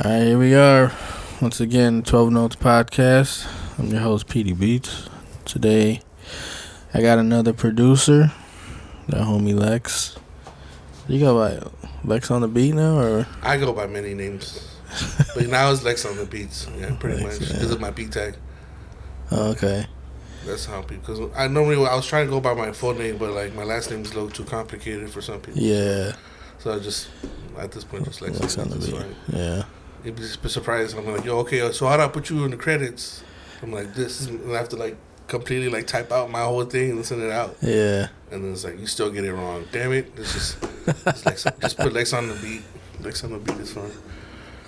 All right, here we are. Once again, 12 Notes Podcast. I'm your host, Petey Beats. Today, I got another producer, that homie Lex. You go by Lexonthebeat now, or? I go by many names. But now it's Lexonthebeat. Yeah, pretty much. Because of my beat tag. Oh, okay. That's how people... Because I was trying to go by my full name, but like my last name is a little too complicated for some people. Yeah. So I just, at this point, just Lexonthebeat. Yeah. You'd be surprised. I'm like, yo, okay, so how do I put you in the credits? I'm like, and I have to like completely like type out my whole thing and send it out. Yeah. And then it's like, you still get it wrong. Damn it. It's just put Lexonthebeat. Lexonthebeat is fun.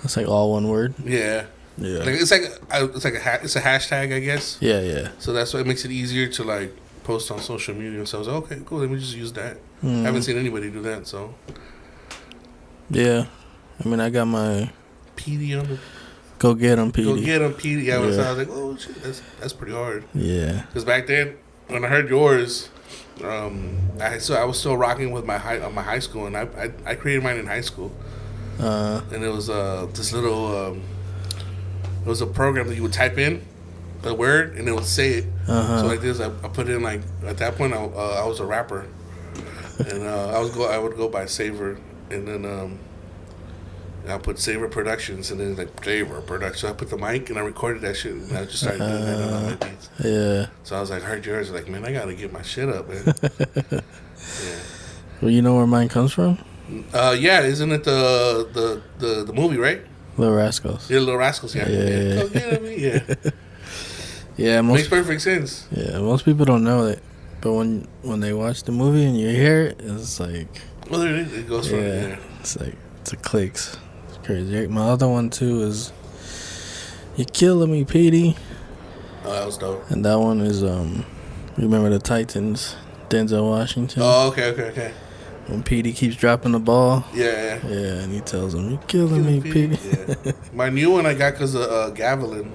It's like all one word? Yeah. Yeah. Like it's a hashtag, I guess. Yeah, yeah. So that's why it makes it easier to like post on social media. So I was like, okay, cool, let me just use that. I haven't seen anybody do that, so. Yeah. I mean, I got my... PD on the... Go get him, PD. Go get him, PD. Yeah, yeah. So I was like, oh, shit, that's pretty hard. Yeah. Because back then, when I heard yours, I was still rocking with my high school, and I created mine in high school. And it was this little... it was a program that you would type in a word, and it would say it. So like this, I put in like... At that point, I was a rapper. And I would go by Savor, and then... I put Savor Productions, and then like Savor Productions. So I put the mic and I recorded that shit, and I just started doing that on all my beats. Yeah. So I was like, I heard yours, like, man, I gotta get my shit up, man. Yeah. Well, you know where mine comes from? Yeah, isn't it the movie, right? Little Rascals. Yeah, Little Rascals. Yeah. Yeah. Go get me. Yeah. Yeah. Makes perfect sense. Yeah, most people don't know it, but when they watch the movie and you hear it, it's like. Well, it goes from there. It's like it clicks. Crazy. My other one too is "You're Killing Me, Petey." Oh, that was dope. And that one is remember the Titans, Denzel Washington. Oh, okay. When Petey keeps dropping the ball. Yeah. Yeah, and he tells him, "You're killing me, Petey." Yeah. My new one I got because of Gavilan.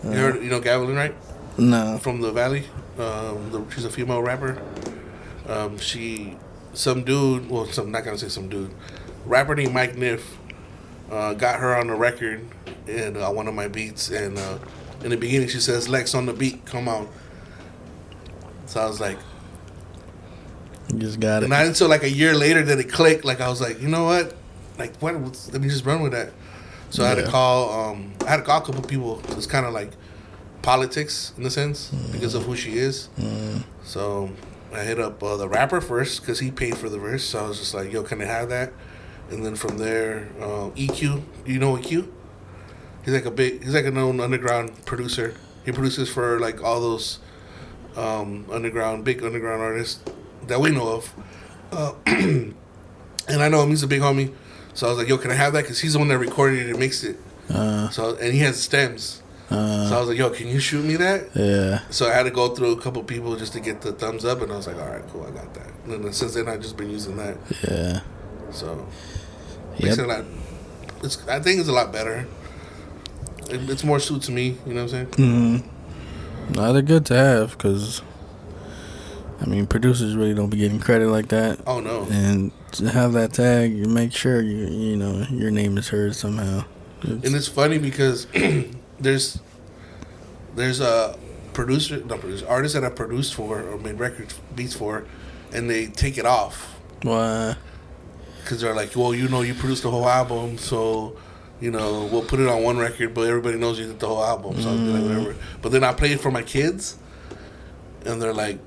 You know Gavilan, right? No. From the Valley. She's a female rapper. Some dude. Well, not gonna say some dude. Rapper named Mike Niff. Got her on the record in one of my beats, and in the beginning she says Lex on the beat, come on. So I was like, you just got it. And not until like a year later that it clicked. Like I was like, you know what? Like what? Let me just run with that. So I had to call. I had to call a couple people. It's kind of like politics in a sense because of who she is. So I hit up the rapper first because he paid for the verse. So I was just like, yo, can I have that? And then from there, EQ. You know EQ? He's like a known underground producer. He produces for like all those big underground artists that we know of. And I know him. He's a big homie. So I was like, yo, can I have that? Because he's the one that recorded it and mixed it. And he has stems. So I was like, yo, can you shoot me that? Yeah. So I had to go through a couple people just to get the thumbs up. And I was like, all right, cool, I got that. And then since then, I've just been using that. Yeah. So... Makes it a lot. I think it's a lot better. It's more suit to me. You know what I'm saying? No, they're good to have because, I mean, producers really don't be getting credit like that. Oh no! And to have that tag, you make sure you know your name is heard somehow. And it's funny because there's a artists that I produced for or made beats for, and they take it off. Why? Because they're like, well, you produced the whole album, so, we'll put it on one record, but everybody knows you did the whole album, so I'll be like, whatever. But then I play it for my kids, and they're like,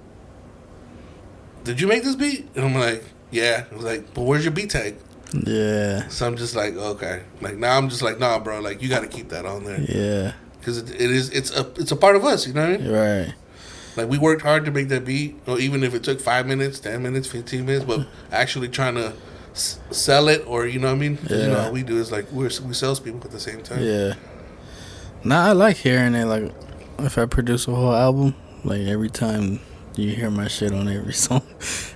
did you make this beat? And I'm like, yeah. I was like, but where's your beat tag? Yeah. So I'm just like, okay. Like, now I'm just like, nah, bro, like, you got to keep that on there. Yeah. Because it's a part of us, you know what I mean? Right. Like, we worked hard to make that beat, or even if it took 5 minutes, 10 minutes, 15 minutes, but actually trying to sell it, or you know what I mean? Yeah. All we do is like we sales people at the same time. Yeah. Nah, I like hearing it. Like if I produce a whole album, like every time you hear my shit on every song,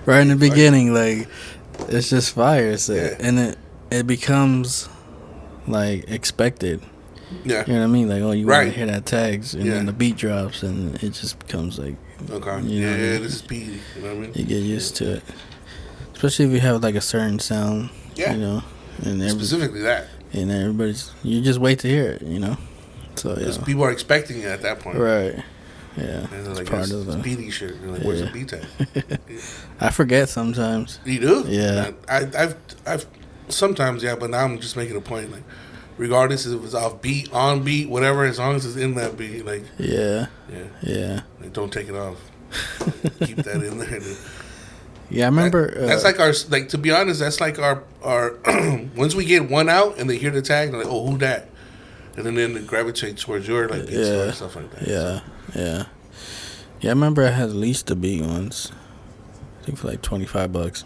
right in the beginning, like it's just fire. So, and it becomes like expected. Yeah. You know what I mean? Like, oh, you want to hear that tags, and then the beat drops, and it just becomes like, okay, this is P. You know what I mean? You get used to it. Especially if you have like a certain sound, and specifically that. and you just wait to hear it, you know. So Because people are expecting it at that point. Right. Yeah. And they're like, part it's of the beaty shit. You're like, where's the beat at? I forget sometimes. You do? Yeah. I've sometimes, yeah, but now I'm just making a point. Like, regardless if it's off beat, on beat, whatever, as long as it's in that beat, like, Yeah. like, don't take it off. Keep that in there. Yeah, I remember. That's like our, like, to be honest, that's like our once we get one out and they hear the tag, they're like, oh, who that? And then they gravitate towards your, like, beats and stuff like that. Yeah, yeah. Yeah, I remember I had leased the beat once. I think for like $25.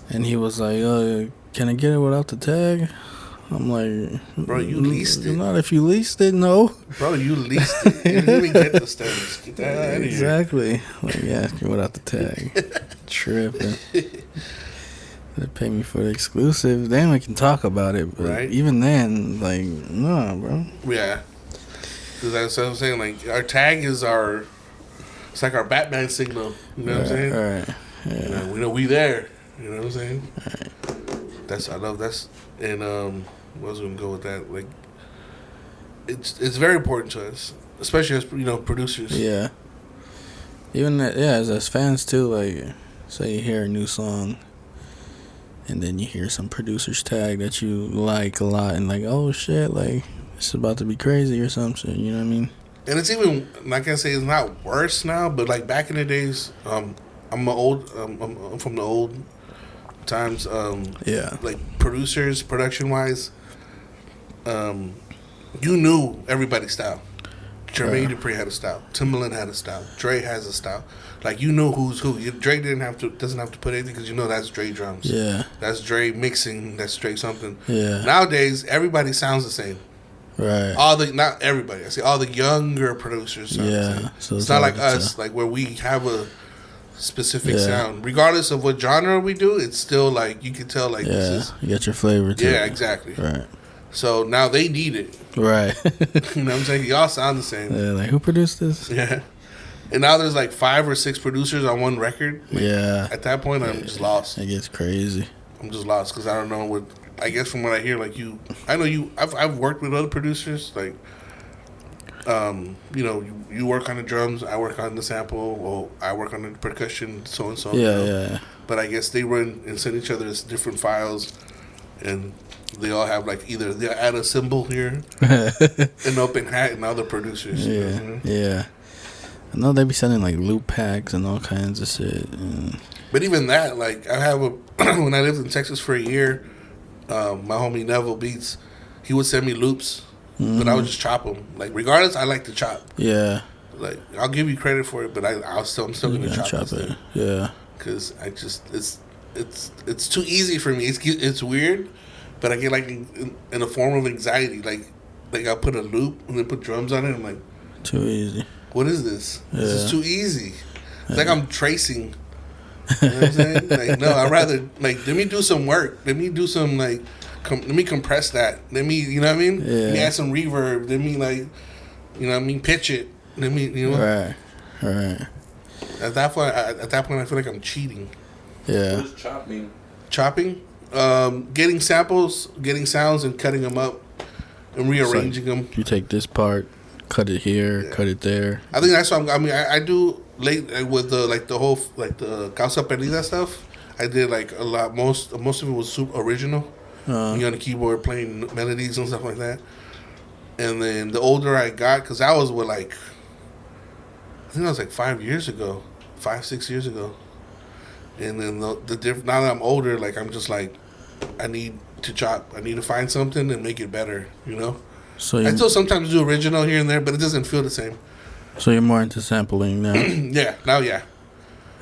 And he was like, can I get it without the tag? I'm like, bro, you leased it. Not if you leased it, no. Bro, you leased it. You didn't even get the status. Get that out of here. Exactly. Like, yeah, without the tag. Tripping. They pay me for the exclusive. Then we can talk about it. But right? Even then, like, no, bro. Yeah. Because that's what I'm saying. Like, our tag is our, it's like our Batman signal. You know what I'm saying? All right. Yeah. You know, we know we there. You know what I'm saying? All right. I love that's, and, I was going to go with that. Like, it's very important to us, especially as, you know, producers. Yeah. Even as fans too. Like, say you hear a new song, and then you hear some producer's tag that you like a lot, and like, oh shit, like it's about to be crazy or something. You know what I mean? And it's even, like I say, it's not worse now, but like back in the days, I'm from the old times. Like producers, production wise, you knew everybody's style. Jermaine Dupri had a style. Timbaland had a style. Dre has a style. Like, you know who's who. Dre doesn't have to put anything because you know that's Dre drums. Yeah. That's Dre mixing. That's Dre something. Yeah. Nowadays, everybody sounds the same. Right. Not everybody. I say all the younger producers sound the same. So it's not like us, like where we have a specific sound. Regardless of what genre we do, it's still like you can tell like this is. You get your flavor too. Yeah, exactly. Right. So now they need it. Right. You know what I'm saying? Y'all sound the same. Yeah, like, who produced this? Yeah. And now there's like 5 or 6 producers on one record. Like, at that point, I'm just lost. It gets crazy. I'm just lost because I don't know what. I guess from what I hear, like I know you. I've worked with other producers. Like, you know, you work on the drums, I work on the sample, or I work on the percussion, so and so. Yeah. But I guess they run and send each other different files, and they all have like either they add a symbol here, an open hat, and other producers. Yeah. I know they be sending like loop packs and all kinds of shit. But even that, like, I have when I lived in Texas for a year, my homie Neville Beats, he would send me loops, but I would just chop them. Like, regardless, I like to chop. Yeah. Like, I'll give you credit for it, but I'm still gonna chop it. Yeah. Because I just it's too easy for me. It's weird, but I get like in a form of anxiety. Like I'll put a loop and then put drums on it. I'm like, too easy. What is this? Yeah. This is too easy. It's like I'm tracing. You know what I'm saying? Like, no, I'd rather, like, let me do some work. Let me do some, like, let me compress that. Let me, you know what I mean? Yeah. Let me add some reverb. Let me, like, you know what I mean? Pitch it. Let me, you know? Right. At that point, I feel like I'm cheating. Yeah. What is chopping? Chopping? Getting samples, getting sounds, and cutting them up and rearranging them. You take this part, cut it here, cut it there. I think that's what I do late with the whole the Causa Perdida stuff. I did like a lot. Most of it was super original. Me on the keyboard playing melodies and stuff like that. And then the older I got, because I was I think that was like 5 years ago, 6 years ago. And then now that I'm older, like I'm just like, I need to chop. I need to find something and make it better. You know. So I still sometimes do original here and there, but it doesn't feel the same. So you're more into sampling now? Yeah, now, yeah.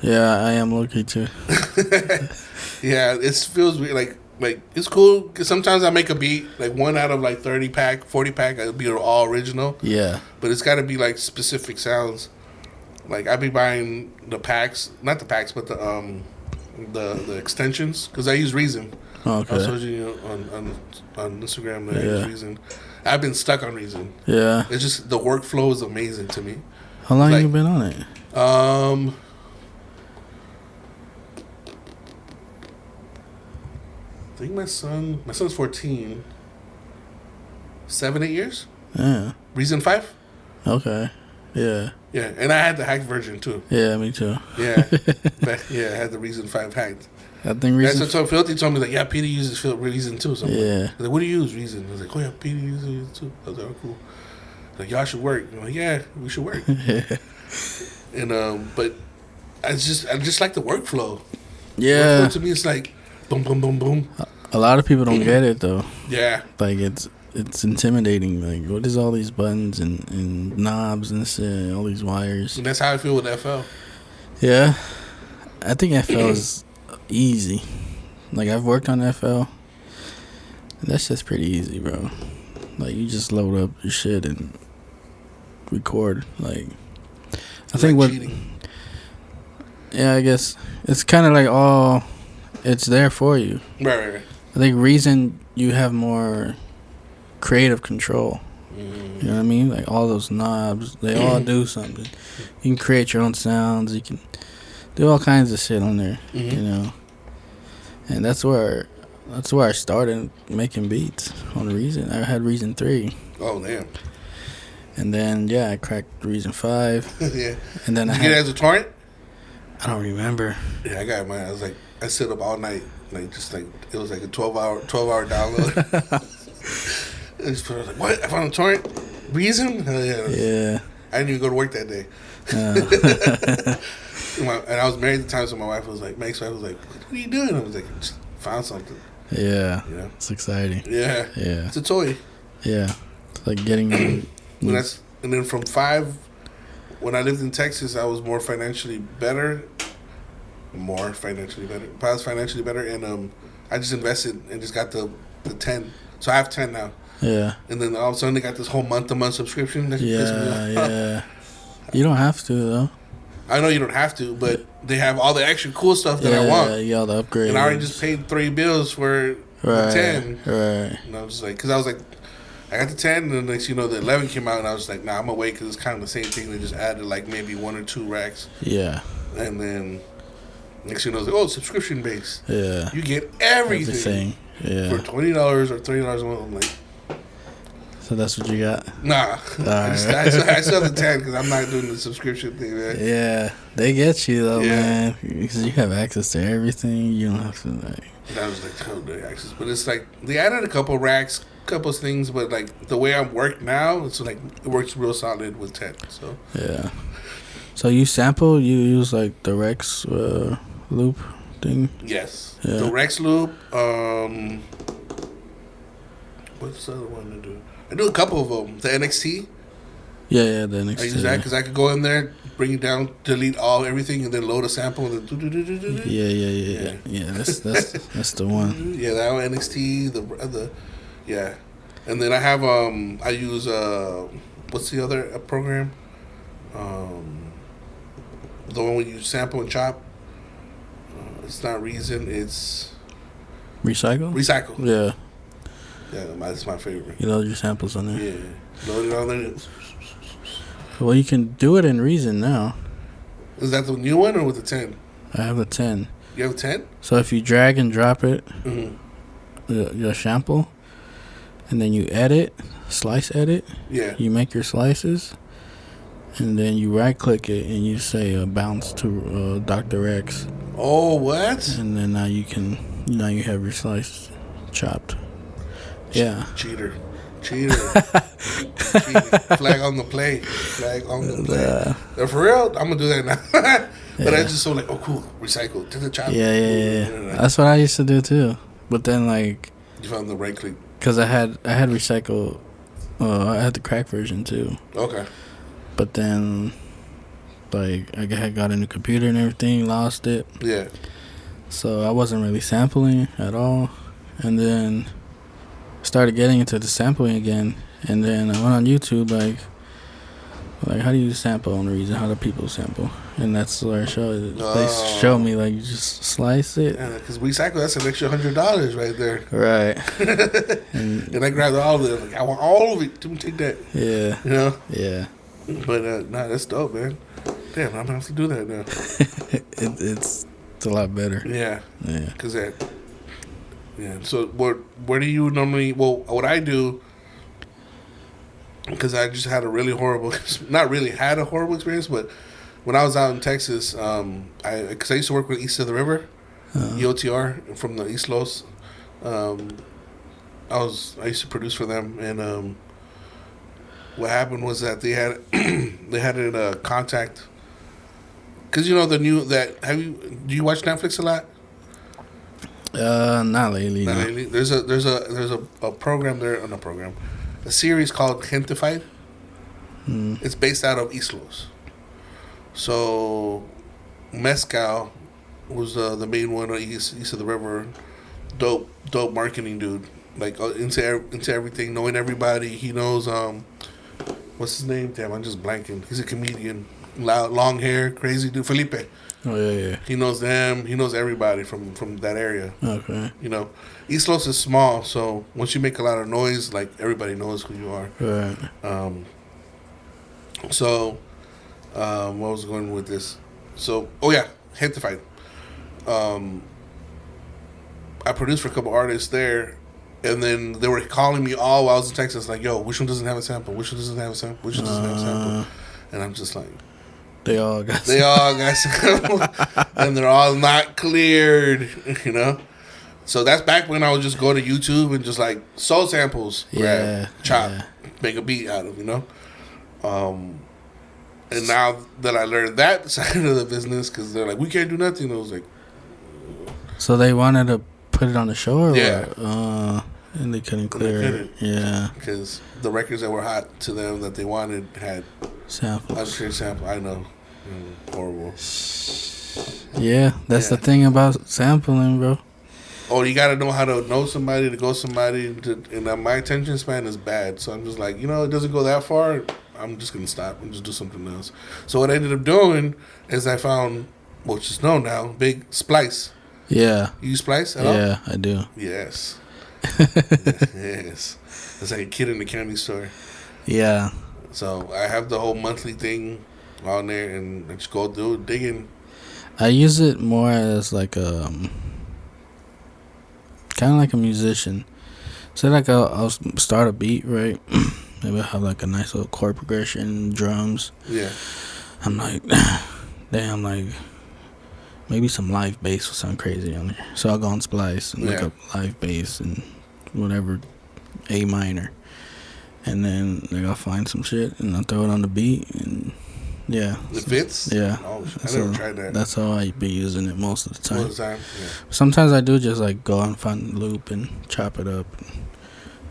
Yeah, I am low-key too. Yeah, it feels weird. Like it's cool because sometimes I make a beat, like 1 out of like 30 pack, 40 pack, it'll be all original. Yeah. But it's got to be like specific sounds. Like I be buying the packs, not the packs, but the extensions because I use Reason. Okay. I told you on Instagram that I use Reason. I've been stuck on Reason. Yeah. It's just the workflow is amazing to me. How long have you been on it? I think my son's 14. 7, 8 years. Yeah. Reason 5. Okay. Yeah. Yeah, and I had the hacked version too. Yeah, me too. Yeah, yeah, I had the Reason 5 hacked. I think Reason. That's what Filthy told me. Like, yeah, Peter uses Reason too. So I'm Yeah. like, what do you use? Reason. I was like, oh yeah, Peter uses Reason too. I was like, oh cool. Like, y'all should work. I'm like, yeah, we should work. Yeah. And but I just like the workflow. Yeah. Workflow to me, it's like boom, boom, boom, boom. A lot of people don't get it though. Yeah. Like it's intimidating. Like, what is all these buttons and knobs and shit, all these wires? And that's how I feel with FL. Yeah. I think FL is easy. Like, I've worked on FL. That's just pretty easy, bro. Like, you just load up your shit and record. Like, I think what... cheating. Yeah, I guess it's kind of like all... It's there for you. Right. I think Reason, you have more creative control. You know what I mean? Like, all those knobs, they all do something. You can create your own sounds. You can do all kinds of shit on there, you know? And that's where I started making beats on Reason. I had Reason 3. Oh, damn. And then, I cracked Reason 5. Yeah. And then Did you get it as a torrent? I don't remember. Yeah, I got mine. I was like, I sit up all night. Like, just like, it was like a 12-hour download. I was like, what? I found a torrent? Reason? Hell yeah. Yeah. I didn't even go to work that day. And I was married at the time, so my wife was like, my ex-wife was like, what are you doing? I was like, I just found something. Yeah. You know? It's exciting. Yeah. Yeah. It's a toy. Yeah. It's like getting... and then from 5, when I lived in Texas, I was more financially better. But I was financially better, and I just invested and just got the 10. So I have 10 now. Yeah. And then all of a sudden they got this whole month-to-month subscription. That pissed me off. Yeah. You don't have to, though. I know you don't have to, but they have all the extra cool stuff that I want. Yeah, all the upgrades. And I already just paid 3 bills for the 10. Right. And I was like, because I was like, I got the 10, and then next, the 11 came out, and I was like, nah, I'm going to wait, because it's kind of the same thing. They just added like maybe 1 or 2 racks. Yeah. And then next I was like, oh, subscription base. Yeah. You get everything. Yeah. For $20 or $30 a month. I'm like, so that's what you got? Nah. I still have the 10 because I'm not doing the subscription thing, man. Yeah. They get you, though, man. Because you have access to everything. You don't have to, like... That was like total access. But it's like, they added a couple racks, couple things, but like the way I work now, it's like, it works real solid with 10. So. Yeah. So you sample, you use like the Rex loop thing? Yes. Yeah. The Rex loop. What's the other one to do? I do a couple of them. The NXT. Yeah, the NXT. I use that because I could go in there, bring it down, delete everything, and then load a sample. And then Yeah. That's the one. Yeah, that one, NXT. The yeah, and then I have I use what's the other program? The one where you sample and chop. It's not Reason. It's Recycle. Yeah. Yeah, that's my favorite. You load your samples on there. Yeah, load it on there. Well, you can do it in Reason now. Is that the new one or with the 10? I have a 10. You have a 10? So if you drag and drop it, your sample, and then you slice edit. Yeah. You make your slices, and then you right click it and you say bounce to Dr. X. Oh, what? And then now you have your slice chopped. Yeah. Cheater. Cheating. Flag on the play. For real, I'm gonna do that now. But I just so like, oh cool, recycle to the chop. Yeah. That's what I used to do too. But then like, you found the right click. Cause I had recycle. I had the crack version too. Okay. But then, like, I had got a new computer and everything, lost it. Yeah. So I wasn't really sampling at all, and then started getting into the sampling again, and then I went on YouTube like how do you sample on Reason? How do people sample? And that's where I showed. They showed me like you just slice it. Yeah, because recycle, that's an extra $100 right there. Right. and I grabbed all of it. Like, I want all of it. Let me take that. Yeah. You know. Yeah. But that's dope, man. Damn, I'm gonna have to do that now. It's a lot better. Yeah. Yeah. Because that. Yeah. So where do you normally? Well, what I do because I just had a really horrible, not really had a horrible experience, but when I was out in Texas, because I used to work with East of the River, EOTR from the East Los. I used to produce for them, and what happened was that they had a contact. Because do you watch Netflix a lot? Not lately. Not no. lately. There's a program there, on a program, a series called Gentified. It's based out of East Los. So Mezcal was the main one on east of the river. Dope marketing dude. Like into everything, knowing everybody. He knows what's his name? Damn, I'm just blanking. He's a comedian. Loud, long hair, crazy dude. Felipe. Oh yeah. He knows them. He knows everybody from that area. Okay. You know, East Los is small, so once you make a lot of noise, like everybody knows who you are. Right. So, what was going with this? So, Gentified. I produced for a couple artists there, and then they were calling me all while I was in Texas, like, "Yo, which one doesn't have a sample? Which one doesn't have a sample? Which one doesn't have a sample?" And I'm just like, They all got samples, and they're all not cleared, you know. So that's back when I would just go to YouTube and just like soul samples, grab, chop, make a beat out of, you know. And now that I learned that side of the business, because they're like, we can't do nothing, I was like, so they wanted to put it on the show, or yeah, what? And they couldn't clear it. Yeah, because the records that were hot to them that they wanted had samples. unclear sample. I know, horrible. Yeah, that's the thing about sampling, bro. Oh, you gotta know how to know somebody to go somebody to, and my attention span is bad, so I'm just like, it doesn't go that far. I'm just gonna stop and just do something else. So what I ended up doing is I found, which is known now, Big Splice. Yeah. You use Splice at all? Yeah, I do. Yes. Yes. It's like a kid in the candy store. Yeah. So I have the whole monthly thing on there, and I just go do digging. I use it more as like kind of like a musician. So like I'll start a beat, right? Maybe I'll have like a nice little chord progression, drums. Yeah. I'm like, damn, like maybe some live bass or something crazy on there. So I'll go on Splice and look up live bass and whatever, A minor. And then like, I'll find some shit and I'll throw it on the beat, and yeah. It fits? Yeah. Oh, I never tried that. That's how I be using it most of the time. Most of the time? Yeah. Sometimes I do just like go and find the loop and chop it up.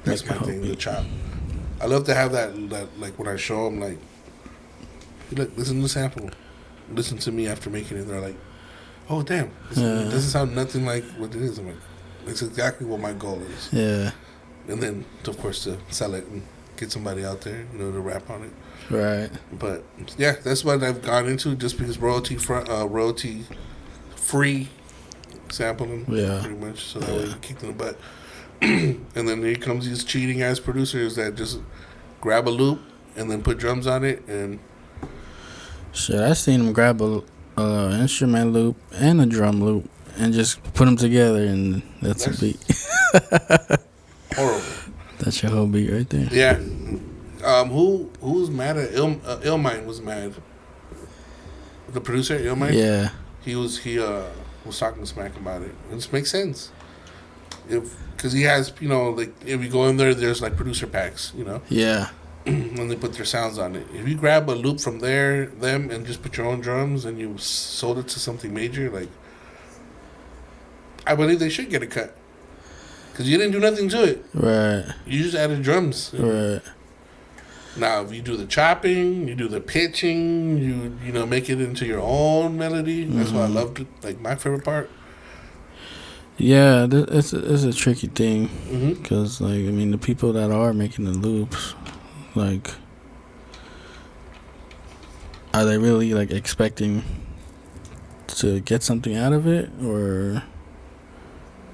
That's my thing, the chop. I love to have that like when I show them, like, look, listen to the sample. Listen to me after making it. They're like, oh, damn. It doesn't sound nothing like what it is. I'm like, it's exactly what my goal is. Yeah. And then, of course, to sell it and get somebody out there, to rap on it. Right. But, yeah, that's what I've gone into, just because royalty-free sampling, pretty much. So that way you kick in the butt. And then here comes these cheating ass producers that just grab a loop and then put drums on it, and shit, I seen them grab a instrument loop and a drum loop and just put them together, and that's a beat. Horrible. That's your whole beat right there. Yeah. Who's mad at Illmind was mad. The producer Illmind. Yeah. He was talking smack about it. It makes sense. Because he has, like, if you go in there, there's like producer packs, Yeah. And they put their sounds on it. If you grab a loop from them, and just put your own drums, and you sold it to something major, like, I believe they should get a cut. Because you didn't do nothing to it. Right. You just added drums. Right. Now, if you do the chopping, you do the pitching, you make it into your own melody. That's what I loved. Like, my favorite part. Yeah, it's a tricky thing, because like, I mean, the people that are making the loops, like, are they really like expecting to get something out of it, or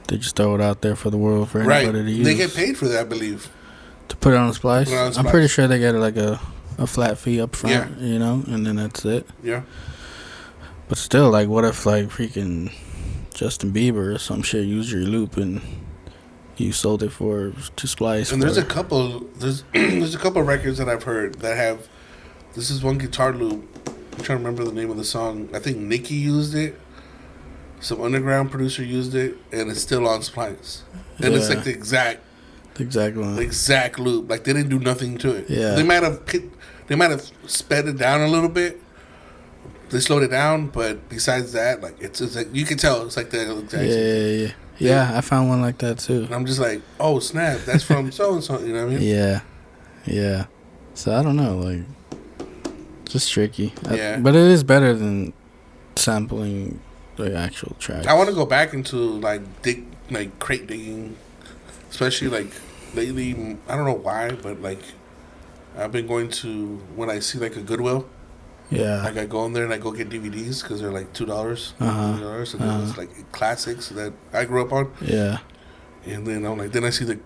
they just throw it out there for the world for anybody to use? They get paid for that, I believe. To put it on a splice? I'm pretty sure they get like a flat fee up front, and then that's it. Yeah. But still, like, what if like freaking Justin Bieber or some shit use your loop and you sold it for to splice. And there's a couple there's a couple records that I've heard that have this is one guitar loop. I'm trying to remember the name of the song. I think Nicki used it. Some underground producer used it, and it's still on Splice. And it's like the exact one. The exact loop. Like they didn't do nothing to it. Yeah. They might have sped it down a little bit. They slowed it down, but besides that, like it's like you can tell it's like the exact. Yeah, I found one like that too. And I'm just like, oh snap, that's from so and so. You know what I mean? Yeah. So I don't know, like, just tricky. Yeah. But it is better than sampling the actual track. I want to go back into like crate digging, especially like lately. I don't know why, but like I've been going to when I see like a Goodwill. Yeah. Like I go in there and I go get DVDs because they're like $2, $3, and it's like classics that I grew up on. Yeah. And then I'm like, then I see the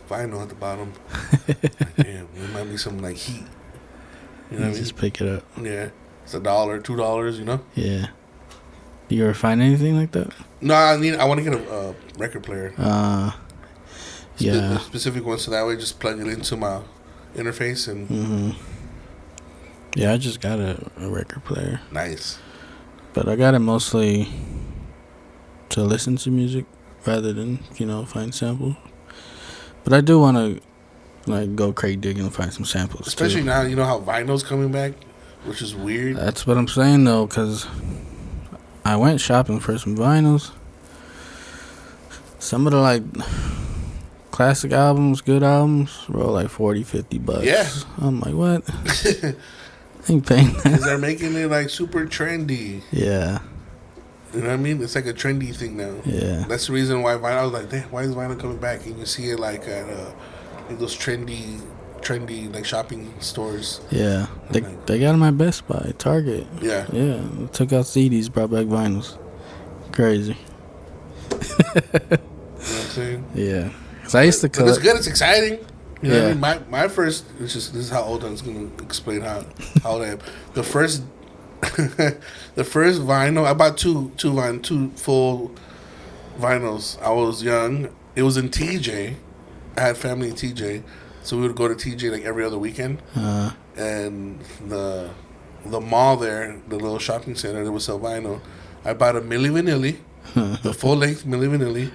vinyl at the bottom. Like, damn, there might be some like heat. You know what I mean? Just pick it up. Yeah, it's $1, $2. You know. Yeah. Do you ever find anything like that? No, I want to get a record player. Yeah. Specific one, so that way just plug it into my interface and. Mm-hmm. Yeah, I just got a record player. Nice. But I got it mostly to listen to music rather than, find samples. But I do want to, like, go crate digging and find some samples, especially too. Now, you know how vinyl's coming back, which is weird. That's what I'm saying, though, because I went shopping for some vinyls. Some of the, like, classic albums, good albums, were like $40-$50. Yeah. I'm like, what? Ain't paying that. Because they're making it like super trendy. Yeah. You know what I mean? It's like a trendy thing now. Yeah. That's the reason why vinyl. I was like, damn, why is vinyl coming back? And you see it like at like those trendy like shopping stores. Yeah. They got them at Best Buy, Target. Yeah. Yeah. They took out CDs, brought back vinyls. Crazy. You know what I'm saying? Yeah. Because I used to collect. But it's good. It's exciting. You know what I mean? My first, this is how old I was going to explain how old I am. The first vinyl, I bought two full vinyls. I was young. It was in TJ. I had family in TJ. So we would go to TJ like every other weekend. And the mall there, the little shopping center, they would sell vinyl. I bought a Milli Vanilli, the full length Milli Vanilli.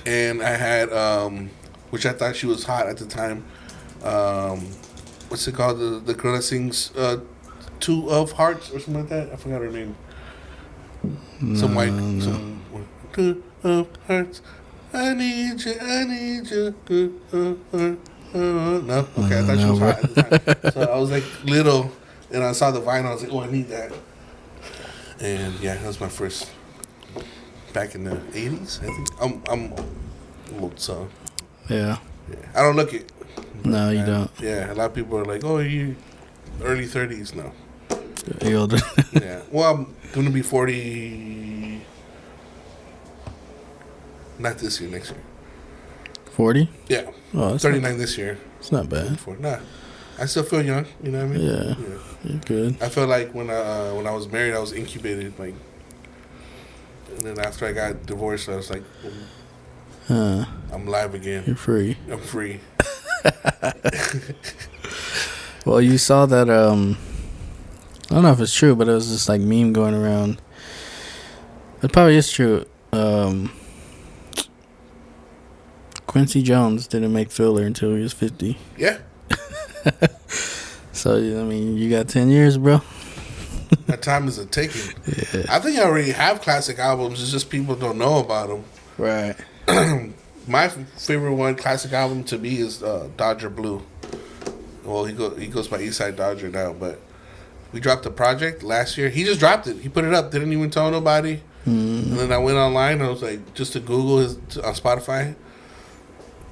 And I had... which I thought she was hot at the time. What's it called? The girl that sings Two of Hearts or something like that? I forgot her name. Some Two of Hearts. I need you. No? Okay, I thought she was hot at the time. So I was like little, and I saw the vinyl. I was like, oh, I need that. And yeah, that was my first. Back in the 80s, I think. I'm old, so. Yeah. I don't look it. No, you don't. Yeah, a lot of people are like, oh, you early 30s. No. You older. Yeah. Well, I'm going to be 40. Not this year, next year. 40? Yeah. Oh, that's 39 this year. It's not bad. Nah. I still feel young, you know what I mean? Yeah. You're good. I feel like when I was married, I was incubated, like, and then after I got divorced, I was like, I'm live again. You're free. I'm free. Well, you saw that, I don't know if it's true, but it was this, like, meme going around. It probably is true. Quincy Jones didn't make Thriller until he was 50. Yeah. So, I mean, you got 10 years, bro. That time is a taking. Yeah. I think I already have classic albums. It's just people don't know about them. Right. My favorite one, classic album to me, is Dodger Blue. Well, he goes by Eastside Dodger now, but we dropped the project last year. He just dropped it. He put it up. Didn't even tell nobody. And then I went online. I was like, just to Google on Spotify.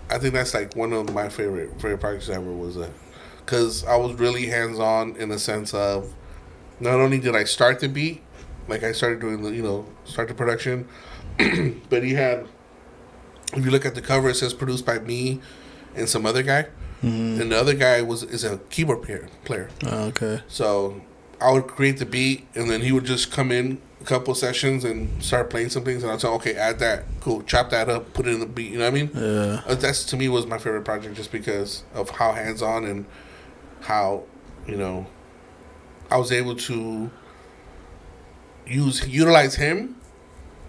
I think that's like one of my favorite projects ever was because I was really hands on in the sense of not only did I start the beat, like I started doing the start the production, but he had. If you look at the cover, it says produced by me and some other guy, and the other guy is a keyboard player. Oh, okay. So I would create the beat, and then he would just come in a couple sessions and start playing some things, and I'd say, okay, add that, cool, chop that up, put it in the beat. You know what I mean? Yeah. That's to me was my favorite project, just because of how hands on and how I was able to utilize him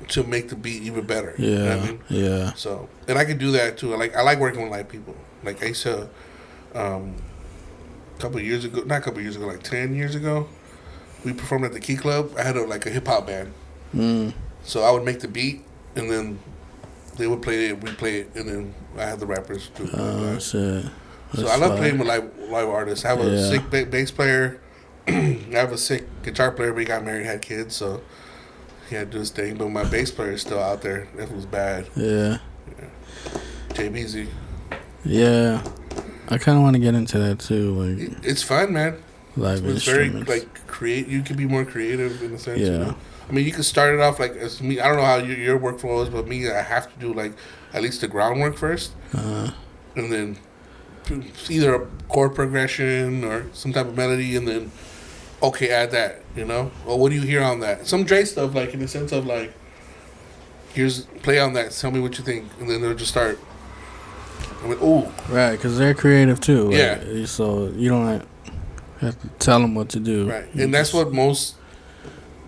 to make the beat even better. Yeah. You know what I mean? Yeah. So, and I could do that too. I like working with live people. Like I used to, not a couple years ago, like 10 years ago, we performed at the Key Club. I had a hip hop band. So I would make the beat, and then they would play it, we'd play it, and then I had the rappers do it. Oh, shit. So I love playing with live artists. I have a sick bass player. I have a sick guitar player, but he got married, had kids, so he had to do his thing. But my bass player is still out there. That was bad. Yeah. JBZ. Yeah. I kind of want to get into that too. Like, it's fun, man. Live it's very instruments. You can be more creative in a sense. Yeah. You know? I mean, you can start it off like as me. I don't know how your workflow is, but me, I have to do like at least the groundwork first, and then either a chord progression or some type of melody, and then okay, add that. Or what do you hear on that? Some Dre stuff, like in the sense of like, here's play on that. Tell me what you think, and then they'll just start. I mean, ooh, right, because they're creative too. Like, yeah. So you don't have to tell them what to do. Right, and that's what most.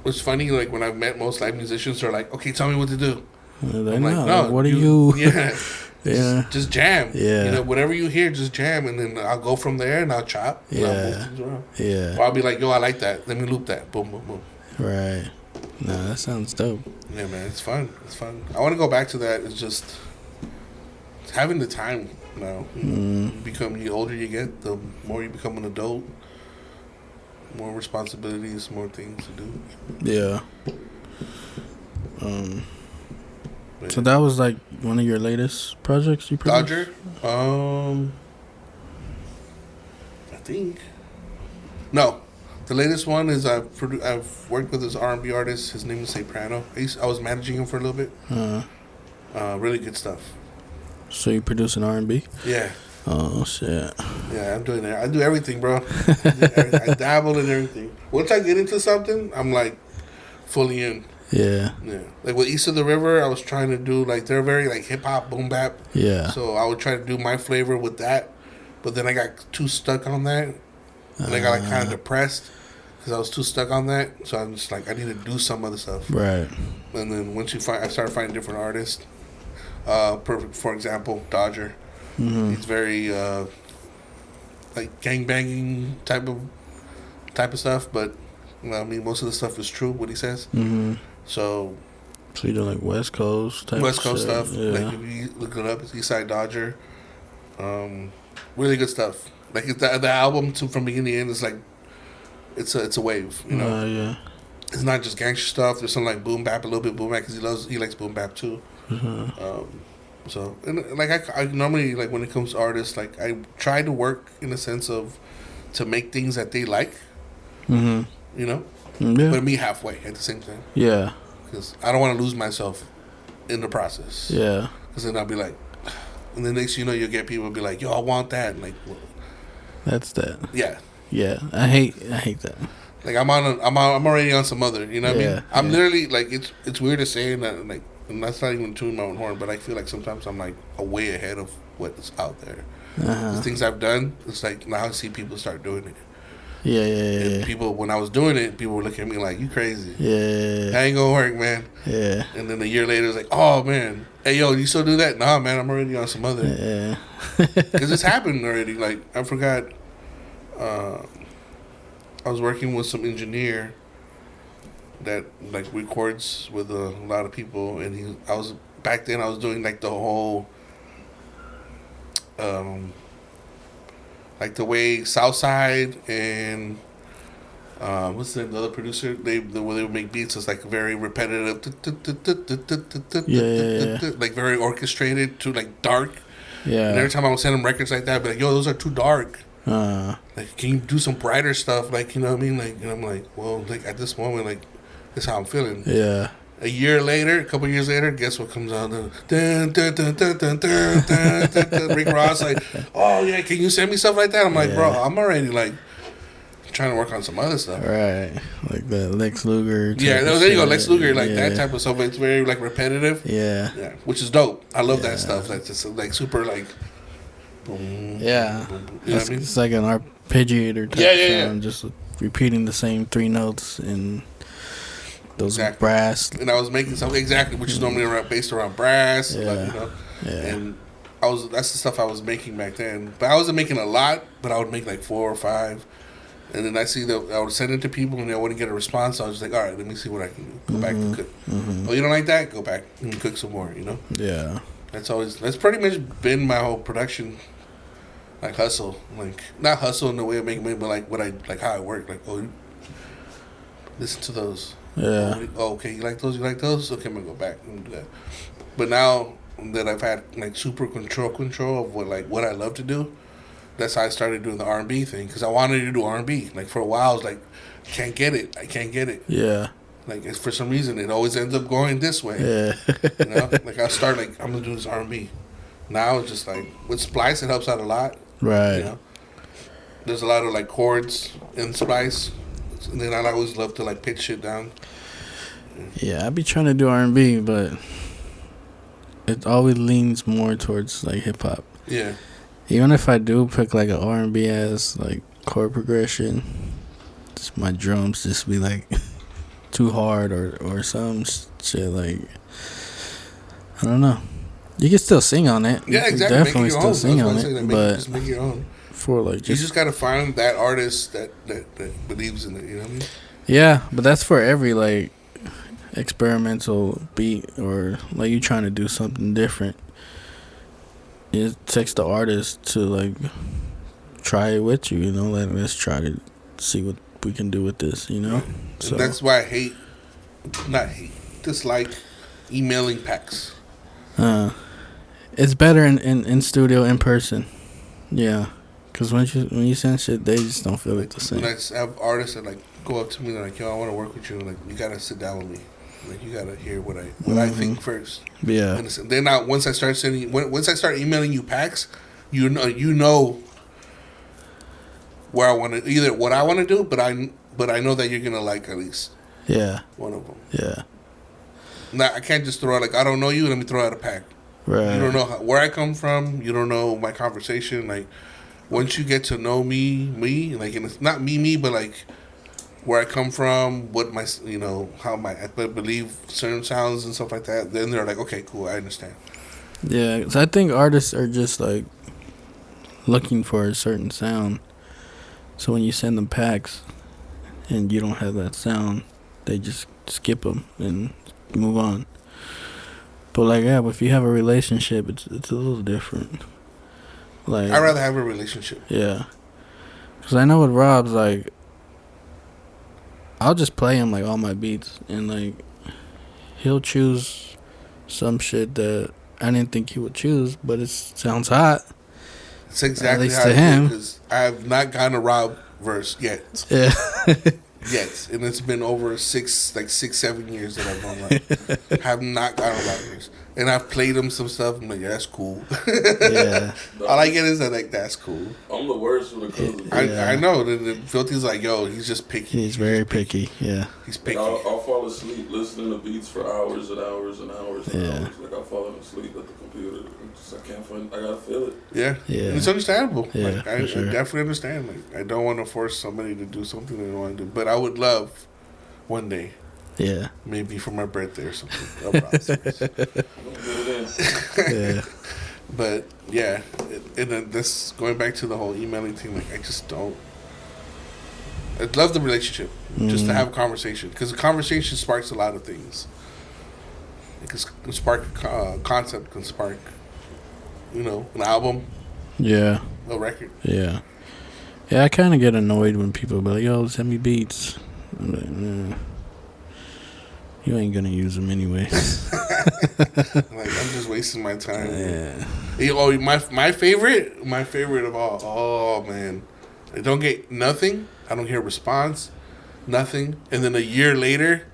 What's funny, like when I've met most live musicians, are like, okay, tell me what to do. I'm like, no, what are you? Yeah. Yeah. Just jam. Yeah. Whatever you hear, just jam, and then I'll go from there and I'll chop. And I'll move things around. Yeah. Or I'll be like, yo, I like that. Let me loop that. Boom, boom, boom. Right. No, that sounds dope. Yeah, man, it's fun. It's fun. I want to go back to that. It's just having the time now. The older you get, the more you become an adult. More responsibilities, more things to do. Yeah. So that was like one of your latest projects you produced? Dodger? I think. No. The latest one is I've worked with this R&B artist. His name is Soprano. I was managing him for a little bit. Really good stuff. So you produce an R&B? Yeah. Oh, shit. Yeah, I'm doing that. I do everything, bro. I dabble in everything. Once I get into something, I'm like fully in. Yeah. Yeah. Like with East of the River, I was trying to do like they're very like hip hop, boom bap. Yeah. So I would try to do my flavor with that, but then I got too stuck on that, and I got like kind of depressed because I was too stuck on that. So I'm just like I need to do some other stuff. Right. And then once I started finding different artists. For example, Dodger. He's very like gangbanging type of stuff, but I mean most of the stuff is true what he says. So you do like West Coast stuff. Yeah. Like if you look it up, it's Eastside Dodger. Really good stuff. Like the album from beginning to end is like it's a wave. Yeah. It's not just gangster stuff. There's some like boom bap, a little bit boom bap because he likes boom bap too. So, and like I normally, like when it comes to artists, like I try to work in a sense of to make things that they like, Yeah. But me halfway at the same time. Yeah. Because I don't want to lose myself in the process. Yeah. Because then I'll be like, and then next you'll get people be like, yo, I want that. And like, well, that's that. Yeah. Yeah. I hate that. Like I'm already on some other, you know what I mean? I'm literally like, it's weird to say that, like, and that's not even tuning my own horn, but I feel like sometimes I'm like way ahead of what's out there. The things I've done, it's like now I see people start doing it. Yeah. And people, when I was doing it, people were looking at me like, you crazy. Yeah. That ain't gonna work, man. Yeah. And then a year later, it's like, oh, man. Hey, yo, you still do that? Nah, man, I'm already on some other. Yeah. Because it's happened already. Like, I forgot. I was working with some engineer that like records with a lot of people, and back then I was doing like the whole like the way Southside and what's the other producer the way they would make beats is like very repetitive, like very orchestrated to like dark. Yeah. And every time I would send them records like that, I'd be like, yo, those are too dark. Like, can you do some brighter stuff? Like, you know what I mean? Like, and I'm like, well, like at this moment, like, that's how I'm feeling. Yeah. A couple years later, guess what comes out? Rick Ross, like, oh yeah, can you send me stuff like that? I'm like, bro, I'm already like trying to work on some other stuff. Right, like the Lex Luger. Yeah, there you go, Lex Luger, like that type of stuff. It's very like repetitive. Yeah, which is dope. I love that stuff. Like just like super like. Boom, yeah, boom, boom. You know what I mean? It's like an arpeggiator type sound, just repeating the same 3 notes and those brass. And I was making something which is normally based around brass. Yeah, like, you know? And that's the stuff I was making back then. But I wasn't making a lot, but I would make like 4 or 5. And then I would send it to people, and I wouldn't get a response. So I was just like, all right, let me see what I can do. Go back and cook. Oh, you don't like that? Go back and cook some more. You know? Yeah. That's pretty much been my whole production, like hustle, like not hustle in the way of making money, but like how I work. Like, oh, listen to those. Yeah. Oh, okay, you like those? Okay, I'm gonna go back and do that. But now that I've had like super control of what I love to do, that's how I started doing the R&B thing, because I wanted to do R&B. Like for a while, I was like, I can't get it. Yeah. Like for some reason, it always ends up going this way. Yeah. You know, like I start like I'm gonna do this R&B. Now it's just like with Splice, it helps out a lot. Right. You know, there's a lot of like chords in Splice, and then I always love to like pitch shit down. Yeah, I be trying to do R&B, but it always leans more towards like hip hop. Yeah. Even if I do pick like an R&B as like chord progression, just my drums just be like too hard or some shit like, I don't know. You can still sing on it. Yeah, exactly. You can definitely still sing on it, but just make your own. For like you just gotta find that artist that believes in it. You know what I mean? Yeah, but that's for every like experimental beat or like you trying to do something different. It takes the artist to like try it with you, you know, like let's try to see what we can do with this, you know. So that's why I dislike emailing packs. It's better in studio in person. Yeah, because when you send shit, they just don't feel like the same. When I have artists that like go up to me, they're like, "Yo, I want to work with you." Like, you gotta sit down with me. Like, you gotta hear what I think first. Yeah. And then once I start emailing you packs, you know where I want to, either what I want to do, but I know that you're gonna like at least one of them. Yeah. Now I can't just throw out like, I don't know you, let me throw out a pack. Right. You don't know where I come from. You don't know my conversation. Like, once you get to know me, like, and it's not me, but like where I come from, what my, you know, how I believe certain sounds and stuff like that. Then they're like, okay, cool, I understand. Yeah, 'cause I think artists are just like looking for a certain sound. So when you send them packs and you don't have that sound, they just skip them and move on. But like, yeah, but if you have a relationship, it's a little different. Like, I'd rather have a relationship. Yeah, because I know with Rob's, like, I'll just play him like all my beats, and like he'll choose some shit that I didn't think he would choose, but it sounds hot. It's exactly how to him. Because I have not gotten a Rob verse yet. Yeah. Yet, and it's been over 6-7 years that I've done that. Have not gotten a Rob verse, and I've played him some stuff. I'm like, yeah, that's cool. Yeah. All I get is that, like, that's cool. I'm the worst when it comes to I know. The Filthy's like, yo, he's just picky. He's very picky. Yeah. He's picky. I'll fall asleep listening to beats for hours and hours and hours and hours. Like, I'll fall asleep at the computer. I can't find. I gotta feel it. Yeah. Yeah. And it's understandable. Yeah, like, I definitely understand. Like, I don't want to force somebody to do something they don't want to do, but I would love one day. Yeah. Maybe for my birthday or something. Yeah. But yeah, and this going back to the whole emailing thing. Like, I just don't. I love the relationship, just to have a conversation, because a conversation sparks a lot of things. It can spark a concept, can spark, you know, an album. Yeah. A record. Yeah. Yeah, I kind of get annoyed when people be like, yo, send me beats. I'm like, nah. You ain't gonna use them anyway. Like, I'm just wasting my time. Yeah. Oh, my favorite of all. Oh man, I don't get nothing. I don't hear a response, nothing, and then a year later,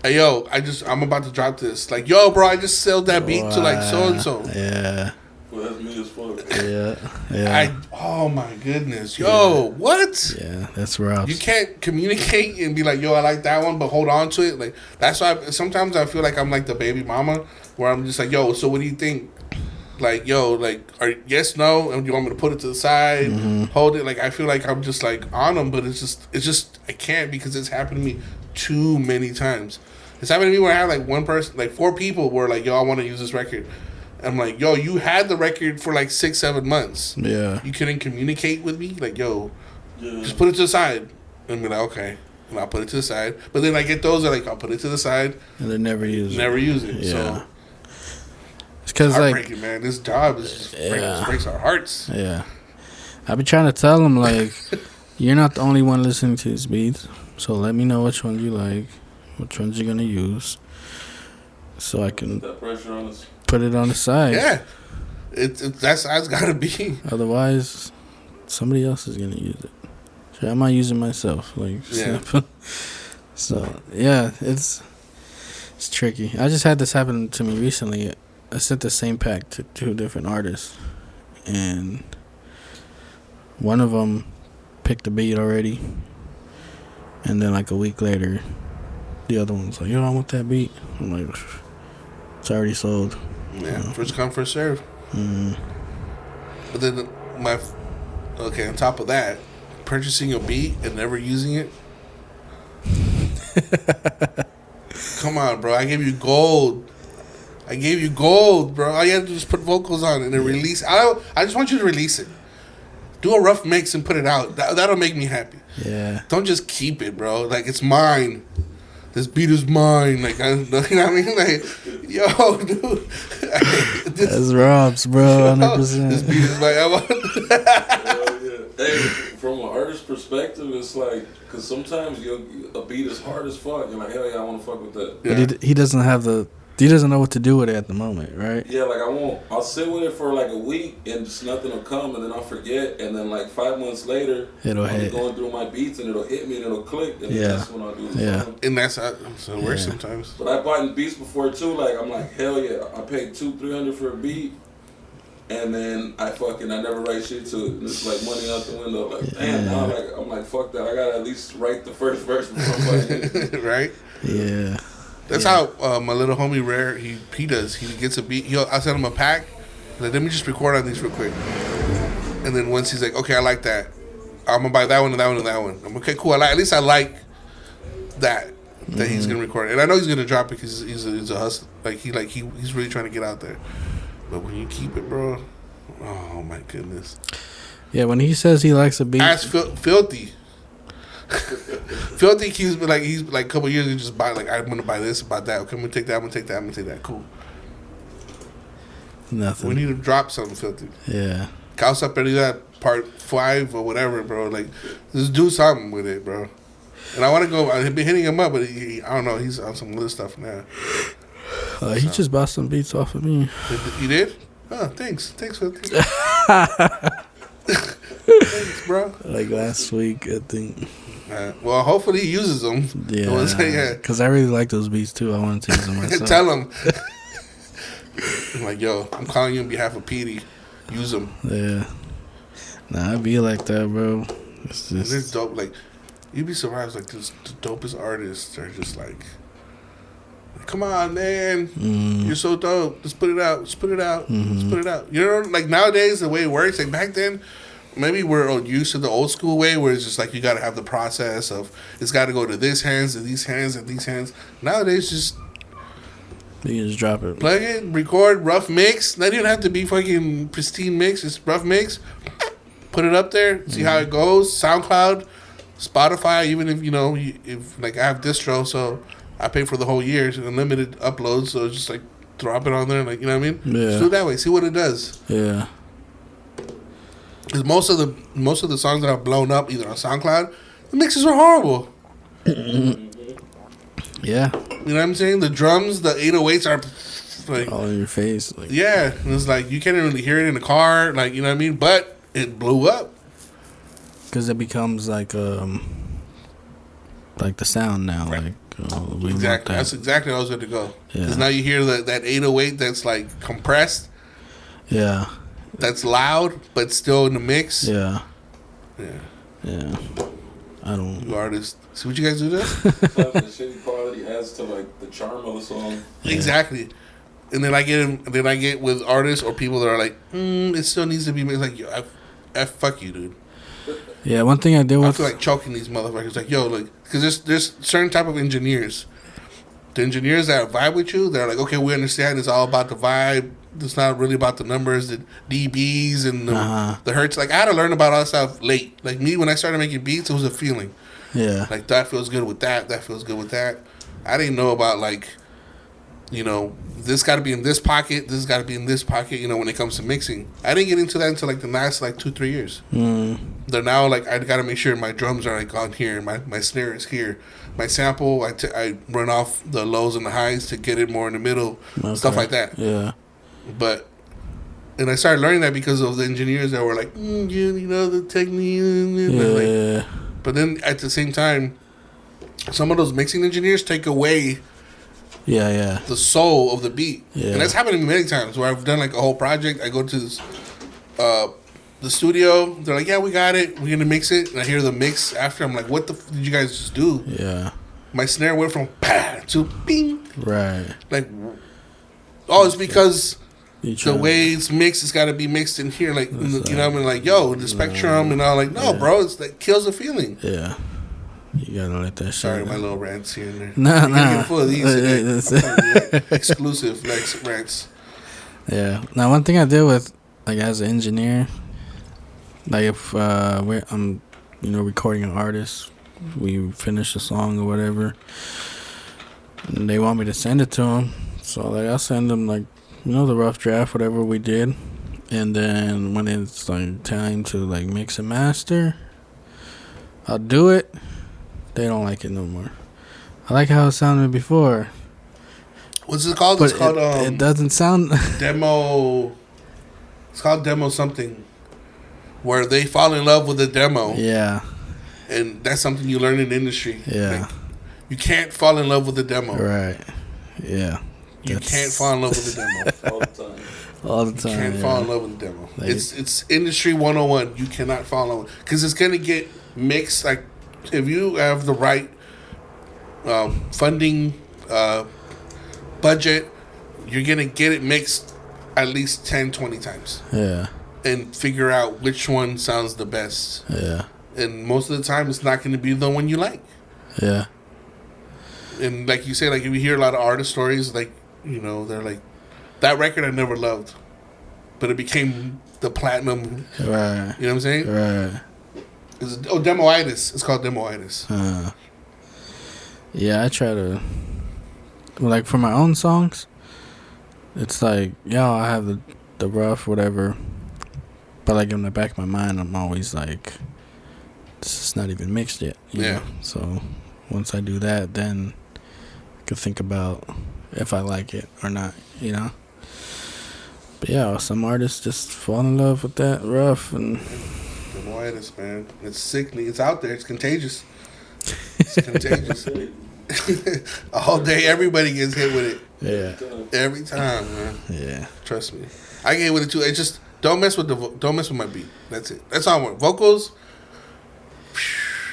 hey yo, I'm about to drop this. Like, yo, bro, I just sold that beat to like so and so. Yeah. Well, that's me as fuck. Yeah. Oh my goodness, yo, what? Yeah, that's rough. You can't communicate and be like, yo, I like that one, but hold on to it. Like that's why sometimes I feel like I'm like the baby mama, where I'm just like, yo, so what do you think? Like, yo, like, yes, no, and you want me to put it to the side, hold it? Like, I feel like I'm just like on them, but it's just I can't because it's happened to me too many times. It's happened to me where I had like one person, like 4 people were like, yo, I want to use this record. I'm like, yo, you had the record for like 6-7 months. Yeah. You couldn't communicate with me, like, yo, just put it to the side, and be like, okay, and I'll put it to the side. But then I get those that like, I'll put it to the side, and they never use it. Yeah. So. Because heartbreaking, man. This job is just breaks our hearts. Yeah, I be trying to tell them like, you're not the only one listening to these beats, so let me know which ones you like, which ones you're gonna use, so I can that pressure on us. Put it on the side. Yeah, that's how it's gotta be. Otherwise, somebody else is gonna use it. So I'm not using myself. Like, so yeah, it's tricky. I just had this happen to me recently. I sent the same pack to 2 different artists, and one of them picked the beat already, and then like a week later, the other one's like, yo, I want that beat. I'm like, it's already sold. Yeah, first come, first serve. Mm. But then on top of that, purchasing a beat and never using it. Come on, bro. I gave you gold, bro. All you have to do is put vocals on it and then release. I just want you to release it. Do a rough mix and put it out. That'll make me happy. Yeah. Don't just keep it, bro. Like, it's mine. This beat is mine. Like, you know what I mean? Like, yo, dude. That's Rob's, bro. 100%. This beat is mine. Hey, from an artist's perspective, it's like, because sometimes a beat is hard as fuck. You're like, hell yeah, I want to fuck with that. Yeah. But he doesn't know what to do with it at the moment, right? Yeah, like I'll sit with it for like a week and just nothing will come, and then I'll forget, and then like 5 months later, I'll be going through my beats and it'll hit me and it'll click, and that's when I'll do the song. And that's how it works sometimes. But I bought in beats before too. Like, I'm like, hell yeah, I paid $200-$300 for a beat, and then I never write shit to it. And it's like money out the window. Like, damn, now I'm like, fuck that. I gotta at least write the first verse before I'm writing it. Right? Yeah. That's how my little homie Rare he does. He gets a beat. I send him a pack. Like, let me just record on these real quick. And then once he's like, okay, I like that. I'm gonna buy that one and that one and that one. I'm okay, cool. At least I like that he's gonna record. And I know he's gonna drop it because he's a hustler. He's really trying to get out there. But when you keep it, bro, oh my goodness. Yeah, when he says he likes a beat, ask Filthy. Filthy he's like a couple years ago just buy, like, I'm gonna buy this, about that. Okay, I'm gonna take that, I'm gonna take that, I'm gonna take that. Cool. Nothing. We need to drop something, Filthy. Yeah. Caos up any that part 5 or whatever, bro. Like, just do something with it, bro. And I want to go. I've been hitting him up, but I don't know. He's on some other stuff now. He just bought some beats off of me. You did? Oh, thanks, Filthy. Thanks, bro. Like last week, I think. Well, hopefully he uses them. Yeah, because I really like those beats too. I wanted to use them myself. Tell him. I'm like, yo, I'm calling you on behalf of Petey. Use them. Yeah. Nah, I be like that, bro. It's dope. Like, you'd be surprised. Like, the dopest artists are just like, come on, man. You're so dope. Just put it out. Just put it out. Just put it out. You know, like, nowadays, the way it works, like, back then, maybe we're used to the old school way where it's just like you got to have the process of it's got to go to this hands, to these hands, and these hands. Nowadays, just you can just drop it. Plug it, record, rough mix. Not even have to be fucking pristine mix. Just rough mix. Put it up there. See how it goes. SoundCloud, Spotify. Even if if like I have distro, so I pay for the whole year, unlimited uploads. So it's just like drop it on there, like, you know what I mean? Yeah. Just do it that way. See what it does. Yeah. Because most of the songs that have blown up either on SoundCloud, the mixes are horrible. Yeah. You know what I'm saying? The drums, the 808s are like all in your face. Like, yeah, and it's like you can't really hear it in the car, like, you know what I mean? But it blew up because it becomes like the sound now. Right. Like exactly. That's exactly how I was going to go. Yeah. Because now you hear that 808 that's like compressed. Yeah. that's loud but still in the mix. Yeah. Yeah. I don't. You artists. See what you guys do there? But the shitty quality adds to like the charm of the song. Yeah. Exactly. And then I get with artists or people that are like, it still needs to be mixed. Like, yo, fuck you, dude. Yeah, one thing I did I with feel like choking these motherfuckers. Like, yo, like, because there's certain type of engineers. The engineers that vibe with you, they're like, okay, we understand it's all about the vibe. It's not really about the numbers, the dBs and the hertz. Like, I had to learn about all that stuff late. Like, me, when I started making beats, it was a feeling. Yeah. Like, that feels good with that. That feels good with that. I didn't know about, like, you know, this got to be in this pocket. This got to be in this pocket, you know, when it comes to mixing. I didn't get into that until, like, the last, like, 2-3 years. They're now, like, I got to make sure my drums are, like, on here. My snare is here. My sample, I run off the lows and the highs to get it more in the middle. Okay. Stuff like that. Yeah. But, and I started learning that because of the engineers that were like, you know, the technique. Yeah. Like, but then at the same time, some of those mixing engineers take away the soul of the beat. Yeah. And that's happened to me many times where I've done like a whole project. I go to this, the studio. They're like, yeah, we got it. We're going to mix it. And I hear the mix after. I'm like, what the did you guys just do? Yeah. My snare went from pa to bing. Right. Like, it's because the way it's mixed, it's got to be mixed in here. Like, you know what I mean? Like, yo, the spectrum and all. Like, no, bro, it's like kills the feeling. Yeah. You gotta let that shit. Sorry, my little rants here and there. Nah. Get full of these exclusive rants. Yeah. Now, one thing I did with, like, as an engineer, like, if I'm, you know, recording an artist, we finish a song or whatever, and they want me to send it to them, so, like, I'll send them, like, you know, the rough draft, whatever we did, and then when it's, like, time to, like, mix and master, I'll do it. They don't like it no more. I like how it sounded before. What's it called? But it's called it doesn't sound demo. It's called demo something, where they fall in love with the demo. Yeah. And that's something you learn in the industry. Yeah. Like, you can't fall in love with the demo. Right. Yeah. You can't fall in love with the demo. All the time. You can't fall in love with the demo. Like, it's industry 101. You cannot fall in love with, because it's gonna get mixed. Like, if you have the right funding budget, you're gonna get it mixed at least 10-20 times. Yeah. And figure out which one sounds the best. Yeah. And most of the time, it's not going to be the one you like. Yeah. And like you say, like, if you hear a lot of artist stories, like, you know, they're like, that record I never loved, but it became the platinum. Right. You know what I'm saying? Right. Demoitis. It's called Demoitis. Yeah, I try to, like, for my own songs, it's like, I have the rough, whatever, but, like, in the back of my mind, I'm always like, this is not even mixed yet. You know? So once I do that, then I can think about if I like it or not, you know? But yeah, some artists just fall in love with that rough and... Demoitis, man. It's sickening. It's out there. It's contagious. It's contagious. All day, everybody gets hit with it. Yeah. Every time, man. Yeah. Trust me. I get hit with it too. It's just, don't mess with my beat. That's it. That's all I want. Vocals,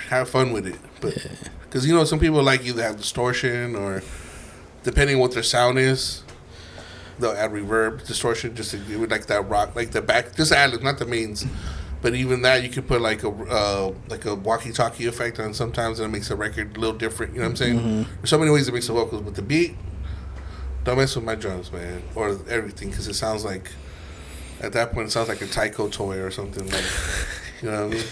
have fun with it. But because, you know, some people like either have distortion or, depending on what their sound is, they'll add reverb, distortion, just to give it like that rock, like the back, just add it, not the mains. But even that, you could put like a walkie-talkie effect on sometimes, and it makes the record a little different. You know what I'm saying? Mm-hmm. There's so many ways to mix the vocals, but the beat, don't mess with my drums, man, or everything, because it sounds like, at that point, it sounds like a Tyco toy or something. Like, you know what I mean?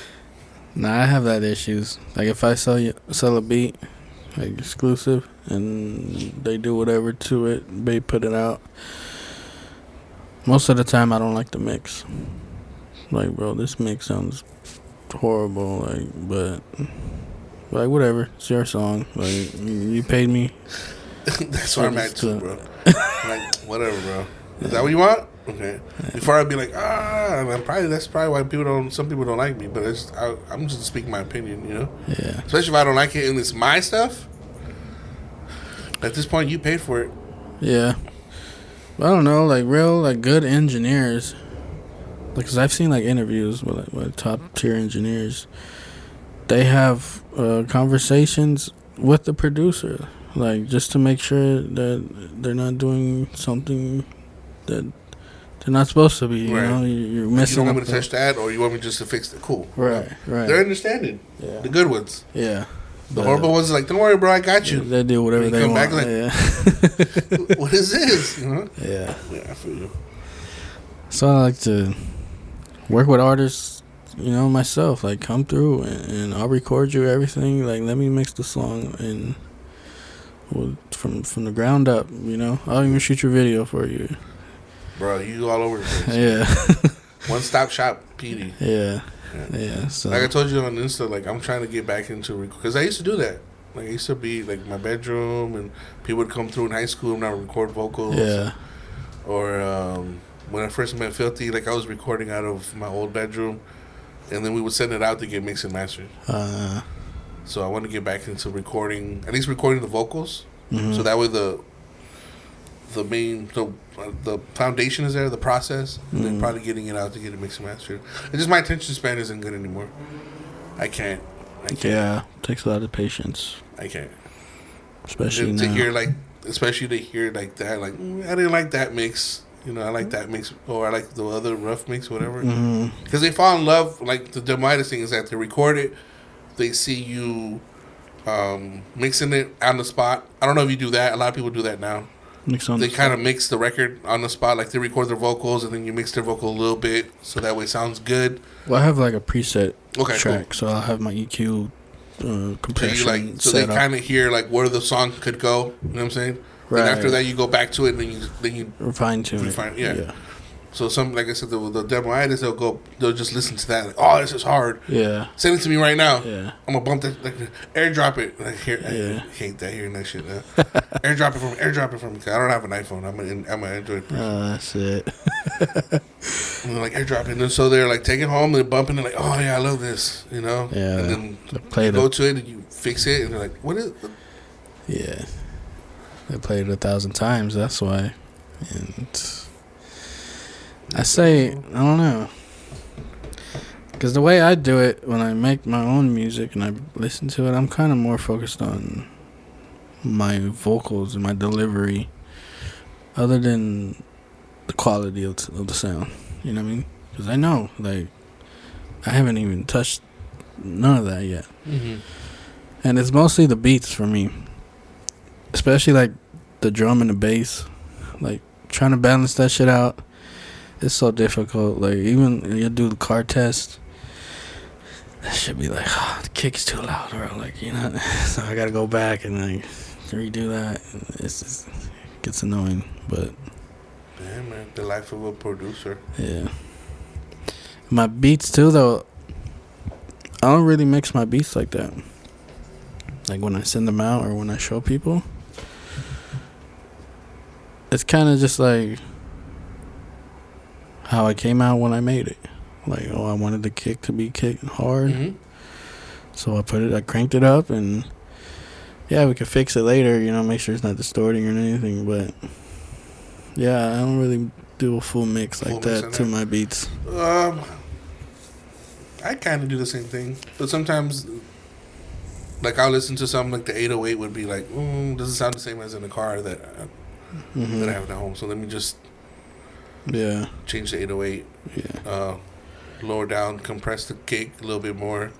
Nah, I have that issues. Like, if I sell a beat, like, exclusive, and they do whatever to it, they put it out, most of the time I don't like the mix. Like, bro, this mix sounds horrible, like, but, like, whatever, it's your song. Like, you paid me. That's where I'm at too, bro. Like, whatever, bro. Is that what you want? Okay. Before I'd be like, that's probably why some people don't like me, but I'm just speaking my opinion, you know? Yeah. Especially if I don't like it and it's my stuff. At this point, you paid for it. Yeah. I don't know, like, real, like, good engineers, because I've seen like interviews with top tier engineers. They have conversations with the producer, like just to make sure that they're not doing something that they're not supposed to be. You know, you're missing. You don't want me to touch that, or you want me just to fix it? Cool. Right. They're understanding. Yeah. The good ones. Yeah. The horrible ones are like, don't worry, bro, I got you. They do whatever they want. Back like, what is this? You know? Yeah. Yeah, I feel you. So I like to work with artists, you know, myself. Like, come through and I'll record you everything. Like, let me mix the song and from the ground up. You know, I'll even shoot your video for you. Bro, you all over the place. Yeah. One stop shop, PD. Yeah. So like I told you on Insta, like I'm trying to get back into because I used to do that. Like I used to be like my bedroom, and people would come through in high school and I would record vocals. Yeah. Or when I first met Filthy, like I was recording out of my old bedroom, and then we would send it out to get mixed and mastered. So I want to get back into recording, at least recording the vocals, so that way the foundation is there, the process, and then probably getting it out to get it mixed and mastered. It's just my attention span isn't good anymore. I can't. Yeah, it takes a lot of patience. I can't. Especially to hear like that, like I didn't like that mix. You know, I like that mix, or I like the other rough mix, whatever. Because they fall in love. Like the Demitis thing is that they record it, they see you mixing it on the spot. I don't know if you do that. A lot of people do that now. They kind of mix the record on the spot, like they record their vocals and then you mix their vocal a little bit, so that way it sounds good. Well, I have like a preset track, cool. So I'll have my EQ compression. So they kind of hear like where the song could go. You know what I'm saying? Right. And after that, you go back to it, and then you refine tune it. Yeah. So like I said, the Demitis, they'll just listen to that. Like, oh, this is hard. Yeah. Send it to me right now. Yeah. I'm gonna bump that, like airdrop it. Like I hate hearing that shit now. Airdrop it from me. Cause I don't have an iPhone. I'm an Android person. Oh, that's it. And they're like airdrop it, and so they're like taking it home, they're bumping it, like, oh yeah, I love this, you know. Yeah. And then you go to it and you fix it, and they're like, what is? Yeah. They played it 1,000 times. That's why. And I say, I don't know. Because the way I do it, when I make my own music and I listen to it, I'm kind of more focused on my vocals and my delivery, other than the quality of the sound. You know what I mean? Because I know, like, I haven't even touched none of that yet. And it's mostly the beats for me. Especially, like, the drum and the bass. Like, trying to balance that shit out. It's so difficult. Like, even you do the car test, that should be like, oh, the kick's too loud, or like, you know. So I gotta go back and like redo that. It's just, it gets annoying, but yeah, man, the life of a producer. Yeah. My beats too, though. I don't really mix my beats like that. Like when I send them out or when I show people, it's kind of just like how I came out when I made it. Like, I wanted the kick to be kicking hard. So I cranked it up, and yeah, we could fix it later, you know, make sure it's not distorting or anything, but yeah, I don't really do a full mix like that to my beats. I kind of do the same thing, but sometimes, like, I'll listen to something like the 808 would be like, doesn't sound the same as in the car that I have at home, so let me just change the 808, lower down, compress the kick a little bit more.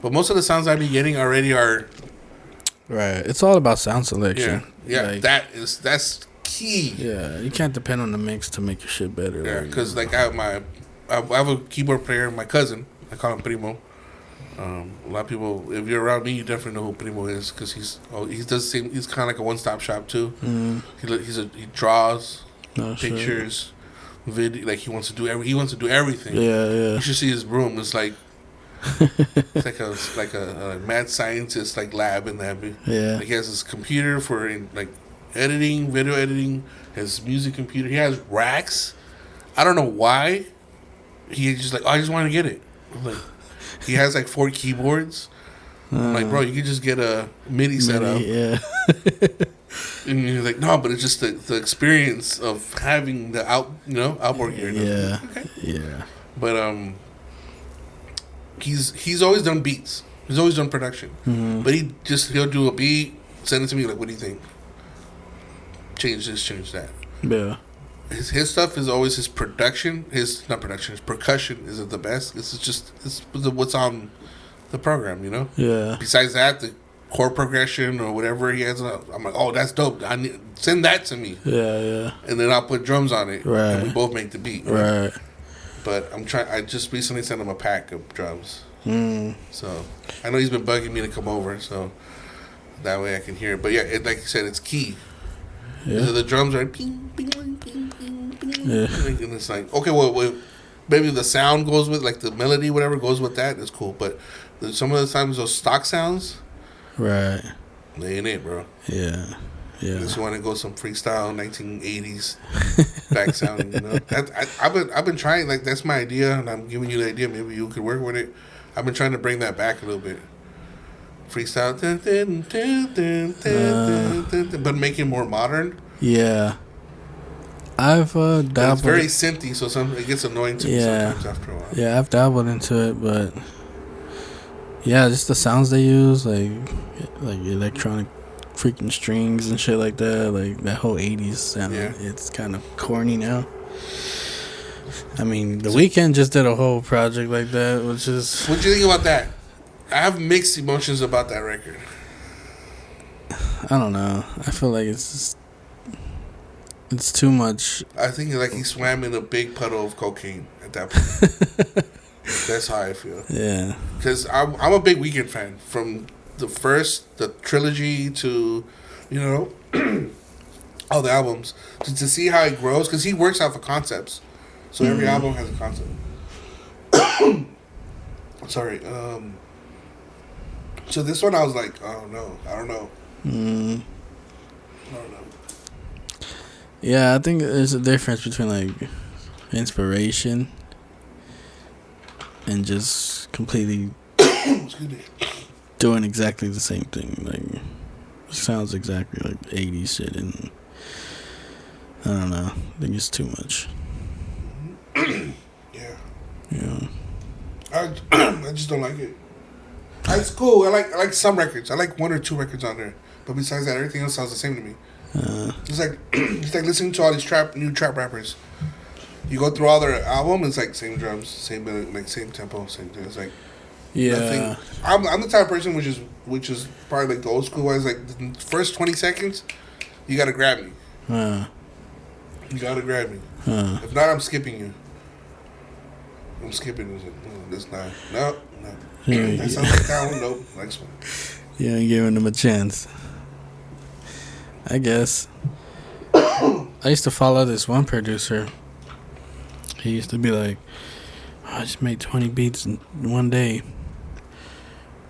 But most of the sounds I be getting already are right. It's all about sound selection. Yeah, like, that's key. Yeah, you can't depend on the mix to make your shit better. Yeah, because like I have a keyboard player, my cousin. I call him Primo. A lot of people, if you're around me, you definitely know who Primo is, because he's kind of like a one-stop shop too. He draws pictures, video, like he wants to do everything. Yeah. You should see his room. It's like it's like a mad scientist like lab in that. Yeah. Like he has his computer for like editing, video editing. His music computer. He has racks. I don't know why. He just like, I just want to get it. Like, he has like 4 keyboards. I'm like, bro, you could just get a MIDI setup. Yeah. And you're like, no, but it's just the experience of having the outboard gear. Yeah. Okay. Yeah. But he's always done beats. He's always done production. Mm-hmm. But he'll do a beat, send it to me like, what do you think? Change this, change that. Yeah. His stuff is always his production. His percussion is the best. It's what's on the program, you know. Yeah. Besides that, the chord progression or whatever he has, I'm like, oh, that's dope. Send that to me. Yeah. And then I'll put drums on it. Right. And we both make the beat. Right. But I just recently sent him a pack of drums. Mm. So I know he's been bugging me to come over, so that way I can hear it. But yeah, like you said, it's key. Yeah. The drums are ping, ping, ping, ping, ping, ping, Yeah. and it's like, okay, well, maybe the sound goes with, like the melody, whatever goes with that is cool. But some of the times those stock sounds, Right. they ain't it, bro. Yeah. Yeah. Unless you want to go some freestyle 1980s back sound, you know. I've been trying, like, that's my idea, and I'm giving you the idea. Maybe you could work with it. I've been trying to bring that back a little bit. Freestyle, but make it more modern. Yeah. I've dabbled. It's very synthy, so it gets annoying to me sometimes after a while. Yeah, I've dabbled into it, but yeah, just the sounds they use, like electronic freaking strings and shit like that, like that whole 80s sound. Yeah. It's kind of corny now. I mean, The Weeknd just did a whole project like that, which is... What do you think about that? I have mixed emotions about that record. I don't know. I feel like it's too much. I think like he swam in a big puddle of cocaine at that point. That's how I feel. Yeah. Because I'm a big Weeknd fan. From the trilogy to, you know, all the albums. To see how he grows, because he works off of concepts. So every album has a concept. Sorry. So this one I was like, oh no, I don't know. I don't know. Yeah, I think there's a difference between like inspiration and just completely doing exactly the same thing. Like, it sounds exactly like 80s shit, and I don't know. I think it's too much. Yeah. Yeah. I just don't like it. It's cool. I like some records. I like one or two records on there. But besides that, everything else sounds the same to me. It's like listening to all these new trap rappers. You go through all their album, it's like same drums, same tempo, same thing. It's like nothing. I'm the type of person which is probably like the old school ones. Like the first 20 seconds, you gotta grab me. You gotta grab me. If not, I'm skipping you. I'm skipping. This not. No. That sounds like that one. Nope. Next one. You ain't giving them a chance. I guess. I used to follow this one producer. He used to be like, I just made 20 beats in one day.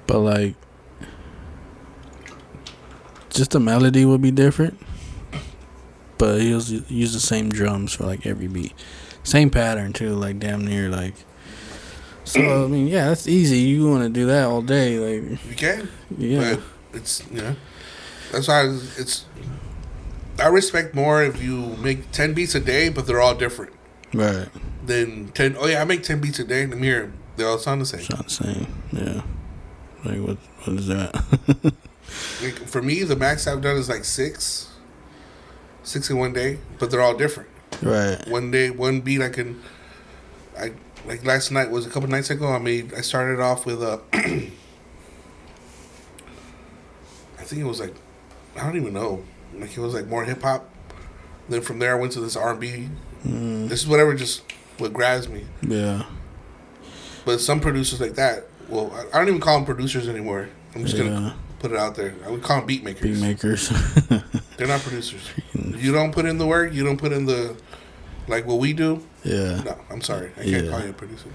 But like, just the melody would be different. But he'll use the same drums for like every beat. Same pattern too, like damn near like. So I mean, yeah, that's easy. You want to do that all day, like you can. Yeah, but it's that's why I respect more if you make 10 beats a day, but they're all different. Right. Then 10. Oh yeah, I make 10 beats a day. Let me hear them. They all sound the same. Sound the same. Yeah. Like what is that? Like, for me, the max I've done is like six in one day, but they're all different. Right. One day, one beat like last night was a couple nights ago. I started off with a. I think it was like, I don't even know. Like it was like more hip hop. Then from there I went to this R&B. This is what grabs me. Yeah. But some producers like that, well, I don't even call them producers anymore. I'm just gonna put it out there. I would call them beat makers. Beat makers. They're not producers. You don't put in the work. You don't put in the, like what we do. Yeah. No, I'm sorry. I can't call you a producer.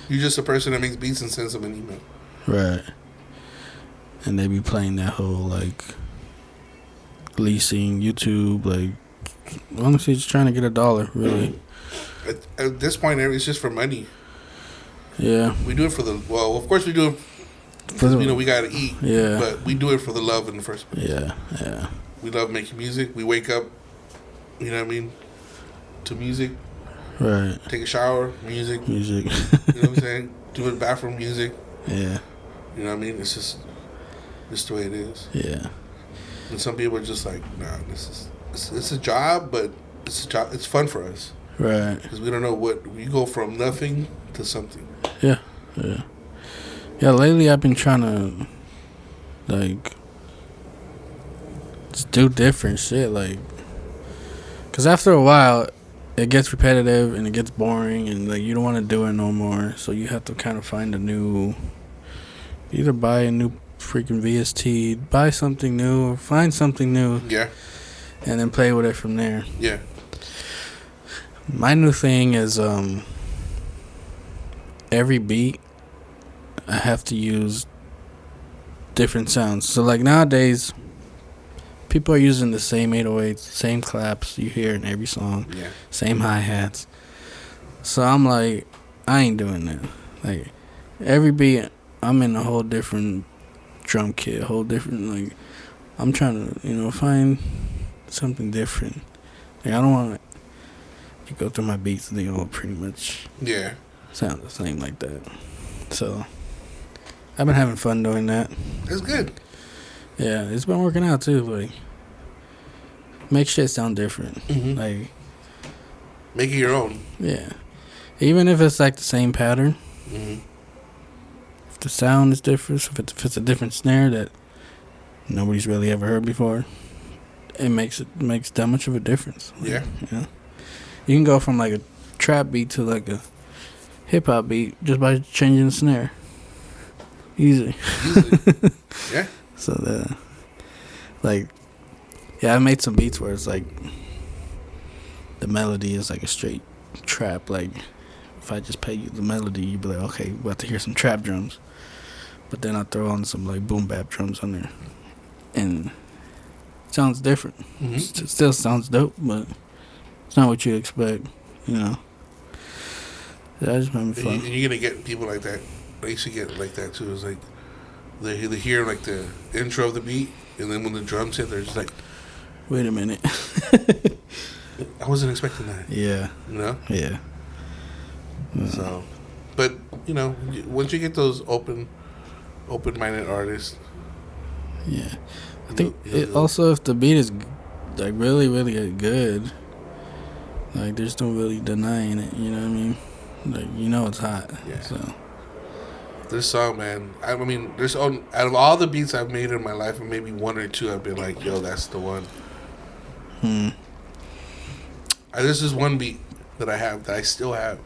You're just a person that makes beats and sends them an email. Right. And they be playing that whole like leasing YouTube, like honestly just trying to get $1, really. At this point, it's just for money. Yeah. We do it for of course we do it because we gotta eat. Yeah. But we do it for the love in the first place. Yeah. Yeah. We love making music. We wake up, you know what I mean, to music. Right. Take a shower, music. Music. You know what I'm saying? Do it bathroom music. Yeah. You know what I mean? It's just the way it is. Yeah. And some people are just like, nah, it's a job, but it's a job. It's fun for us. Right. Because we don't know what we go from nothing to something. Yeah. Yeah. Yeah. Lately, I've been trying to like just do different shit, like, because after a while, it gets repetitive and it gets boring, and like you don't want to do it no more. So you have to kind of find a new, either buy a new freaking VST, buy something new, or find something new. Yeah. And then play with it from there. Yeah. My new thing is every beat I have to use different sounds. So like nowadays, people are using the same 808s, same claps you hear in every song, same hi-hats. So I'm like, I ain't doing that. Like every beat, I'm in a whole different drum kit, whole different, like, I'm trying to, find something different. Like I don't want to go through my beats and they all pretty much sound the same like that. So I've been having fun doing that. It's good. Yeah, it's been working out too. Like, make shit sound different. Mm-hmm. Like, make it your own. Yeah, even if it's like the same pattern. Mm-hmm. If the sound is different, if it's a different snare that nobody's really ever heard before, it makes that much of a difference. Yeah. Yeah. You can go from like a trap beat to like a hip hop beat just by changing the snare. Easy. Yeah. So I made some beats where it's like the melody is like a straight trap. Like if I just play you the melody, you'd be like, okay, we're about to hear some trap drums. But then I throw on some like boom bap drums on there, and it sounds different. Mm-hmm. It still sounds dope, but it's not what you expect. Yeah, I just made me fun. And you're gonna get people like that. I used to get like that too. It's like they hear like the intro of the beat, and then when the drums hit, they're just like, "Wait a minute." I wasn't expecting that. Yeah. Yeah. So, but once you get those open-minded artists. Yeah, I think also if the beat is like really, really good, like there's no really denying it. You know what I mean? Like it's hot. Yeah. So. This song, man. I mean, out of all the beats I've made in my life, maybe one or two I've been like, yo, that's the one. This is one beat that I still have,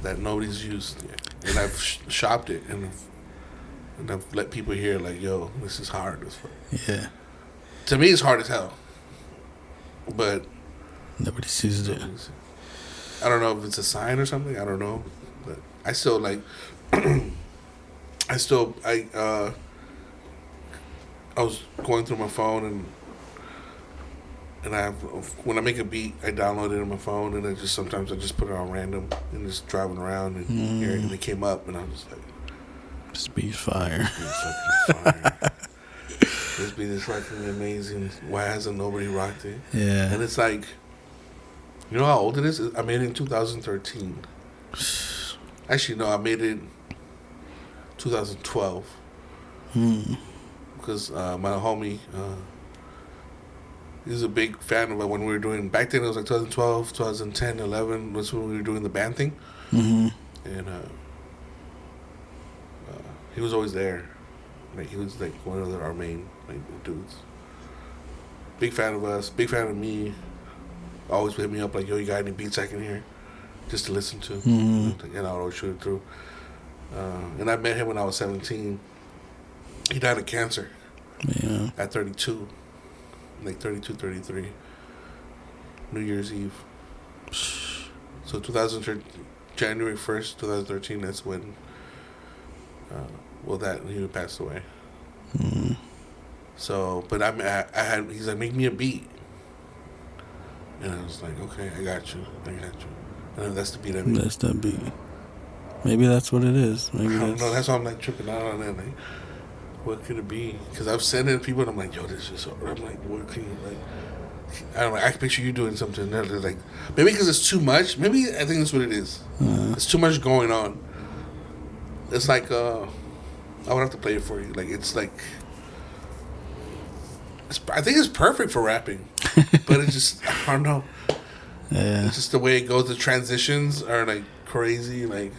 that nobody's used yet. And I've shopped it, and I've let people hear, like, yo, this is hard as fuck. Yeah. To me, it's hard as hell. But nobody sees it. I don't know if it's a sign or something. I don't know. But I still, like... I was going through my phone, and when I make a beat, I download it on my phone, and sometimes I just put it on random and just driving around and hear it, and it came up, and I was like, "This beat's fire! This beat is fucking amazing. Why hasn't nobody rocked it?" Yeah, and it's like, you know how old it is? I made it in 2013. Actually, no, I made it 2012. Because my homie, he's a big fan of it when we were doing, back then it was like 2012, 2010, 11, was when we were doing the band thing. Mm-hmm. And he was always there. Like, he was like one of our main dudes. Big fan of us, big fan of me. Always hit me up like, yo, you got any beats I can hear? Just to listen to. Mm-hmm. And I would always shoot it through. And I met him when I was 17. He died of cancer. Yeah. At 32. Like 32, 33. New Year's Eve. So January 1st, 2013, that's when he passed away. Mm. So, but he's like, make me a beat. And I was like, okay, I got you. And that's the beat I made. That's that beat. Maybe that's what it is. Maybe I don't know. That's why I'm like tripping out on that. Like, what could it be? Because I've sent it to people and I'm like, yo, this is so. I'm like, what can you like? I don't know. I can picture you doing something. Like maybe because it's too much. Maybe I think that's what it is. It's too much going on. It's like I would have to play it for you. Like it's like I think it's perfect for rapping, but it's just I don't know. Yeah. It's just the way it goes. The transitions are like crazy. Like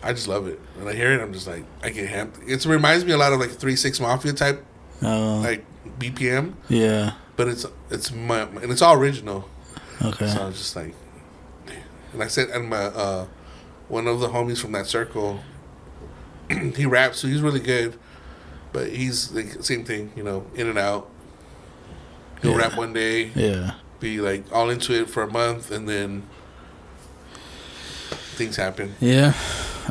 I just love it. When I hear it, I'm just like I get ham. It reminds me a lot of like 3-6 Mafia type, like BPM. Yeah. But it's all original. Okay. So I was just like, and I said, and my one of the homies from that circle, he raps, so he's really good. But he's like same thing, you know, in and out. He'll rap one day, be like all into it for a month, and then things happen. Yeah.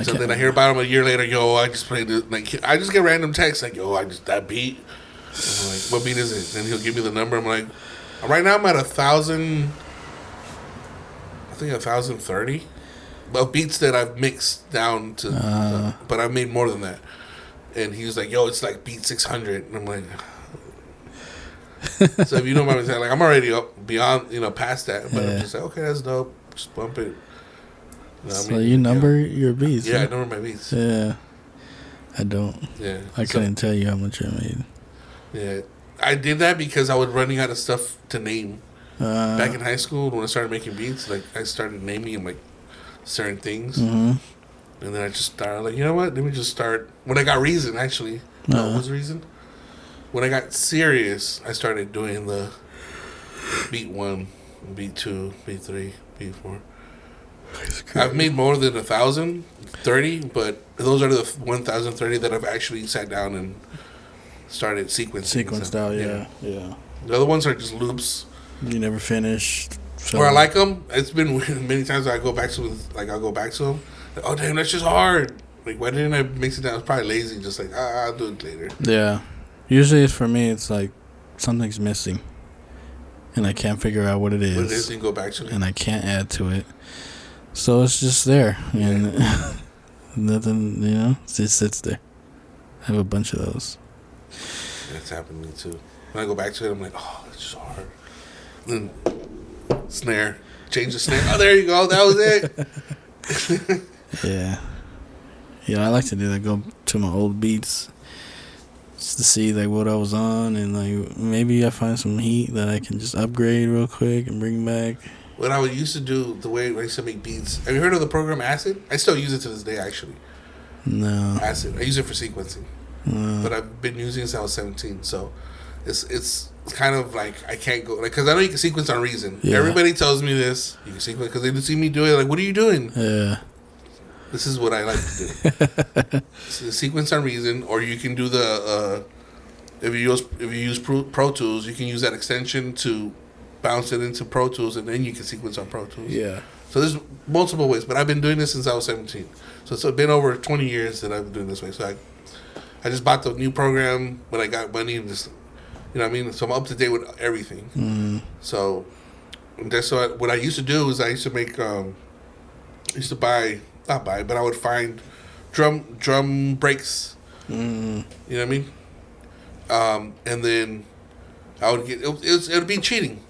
So then I hear about him a year later. Yo, I just played it. Like I just get random texts like, yo, that beat. And I'm like, what beat is it? And he'll give me the number. I'm like, right now I'm at 1,000. I think 1,030 of beats that I've mixed down to, but I've made more than that. And he was like, yo, it's like beat 600. And I'm like, so if you know what I'm saying, like I'm already up beyond, you know, past that. But I'm just like, okay, that's dope. Just bump it. You know so I mean? You number your beats? Yeah, I number my beats. Yeah, I don't. Yeah, I couldn't tell you how much I made. Yeah, I did that because I was running out of stuff to name. Back in high school, when I started making beats, like I started naming them like certain things, and then I just started like, you know what? Let me just start. When I got Reason, actually, no, it was Reason. When I got serious, I started doing the beat 1, beat 2, beat 3, beat 4. I've made more than 1,030, but those are the 1,030 that I've actually sat down and started sequencing. Sequenced out, yeah. The other ones are just loops. You never finished. So. Where I like them, it's been many times I go back to them. Like I'll go back to them. Like, oh damn, that's just hard. Like why didn't I mix it down? I was probably lazy. Just like I'll do it later. Yeah, usually for me it's like something's missing, and I can't figure out what it is. What it is, you go back to it, and I can't add to it. So it's just there, and nothing. You know, it just sits there. I have a bunch of those. That's happened to me too. When I go back to it, I'm like, oh, it's just hard. Then snare, change the snare. Oh, there you go. That was it. Yeah. I like to do that. Go to my old beats just to see like what I was on, and like maybe I find some heat that I can just upgrade real quick and bring back. What I used to do, the way I used to make beats. Have you heard of the program Acid? I still use it to this day, actually. No. Acid. I use it for sequencing. But I've been using it since I was 17, so it's kind of like I can't go like because I know you can sequence on Reason. Yeah. Everybody tells me this. You can sequence because they see me do it. Like, what are you doing? Yeah. This is what I like to do. So sequence on Reason, or you can do the if you use Pro Tools, you can use that extension to bounce it into Pro Tools, and then you can sequence on Pro Tools. Yeah. So there's multiple ways, but I've been doing this since I was 17. So it's been over 20 years that I've been doing this way. So I just bought the new program when I got money and just, you know what I mean? So I'm up to date with everything. So that's what I used to do is I used to make, but I would find drum breaks. You know what I mean? And then I would get, it would be cheating.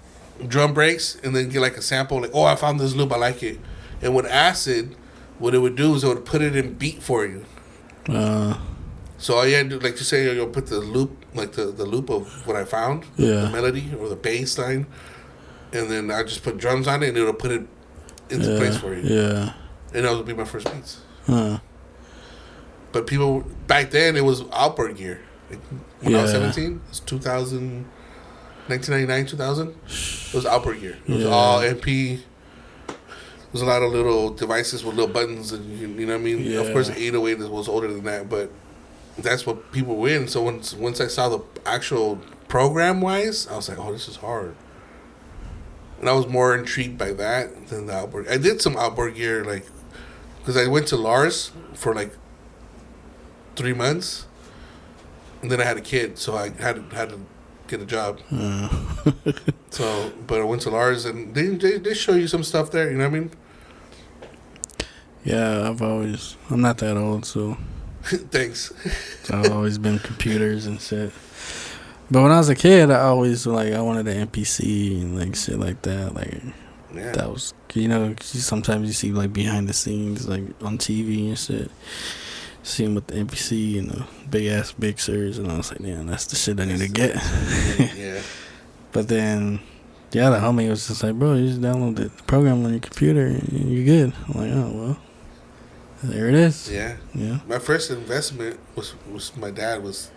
Drum breaks and then get like a sample, like, oh, I found this loop, I like it. And with Acid, what it would do is it would put it in beat for you. So all you had to do, like you say, you'll put the loop, like the loop of what I found, the melody or the bass line, and then I just put drums on it, and it'll put it into place for you. Yeah, and that would be my first beats. But people back then, it was outboard gear. Like, when I was 17, it was 2000, 1999, 2000. It was outboard gear. It was all MP. There's a lot of little devices with little buttons, and you know what I mean. Yeah. Of course, 808 was older than that, but that's what people were in. So once I saw the actual program wise, I was like, oh, this is hard. And I was more intrigued by that than the outboard. I did some outboard gear, like, because I went to Lars for like 3 months, and then I had a kid, so I had to get a job. So, but I went to Lars, and they show you some stuff there. You know what I mean? Yeah, I'm not that old, so. Thanks. I've always been computers and shit. But when I was a kid, I always I wanted an NPC and like shit like that. Like that was sometimes you see like behind the scenes like on TV and shit. See him with the NPC and the big ass mixers, and I was like, man, that's the shit I need to get. Yeah. But then, the homie was just like, bro, you just download the program on your computer and you're good. I'm like, oh well, there it is. Yeah. My first investment was my dad was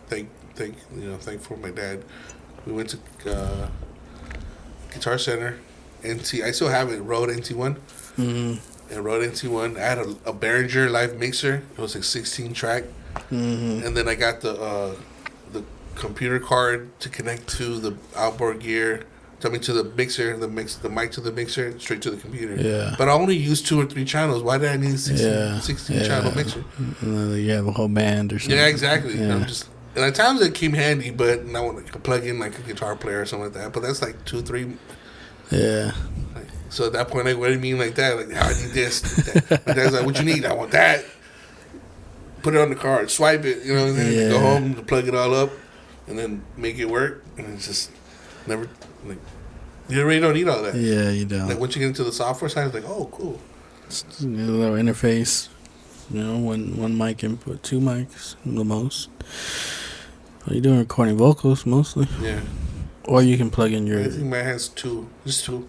thankful for my dad. We went to Guitar Center, NT. I still have it, Rode NT1. Mm-hmm. And Rode NT1. I had a Behringer Live mixer. It was like 16 track. Mm-hmm. And then I got the computer card to connect to the outboard gear. To the mixer, the mic to the mixer, straight to the computer. Yeah. But I only used 2 or 3 channels. Why did I need 16 channel mixer? You have a whole band or something. Yeah, exactly. Yeah. And at times it came handy, but now I want to plug in like a guitar player or something like that. But that's like 2, 3. Yeah. So at that point, like, what do you mean like that? Like, I need this. My dad's like, what you need? I want that. Put it on the card, swipe it, and then go home to plug it all up, and then make it work. And it's just never like you really don't need all that. Yeah, you don't. Like once you get into the software side, it's like, oh, cool. Just a little interface. One mic input, 2 mics, the most. Are you doing recording vocals mostly? Yeah. Or you can plug in your. I think mine has 2, just 2.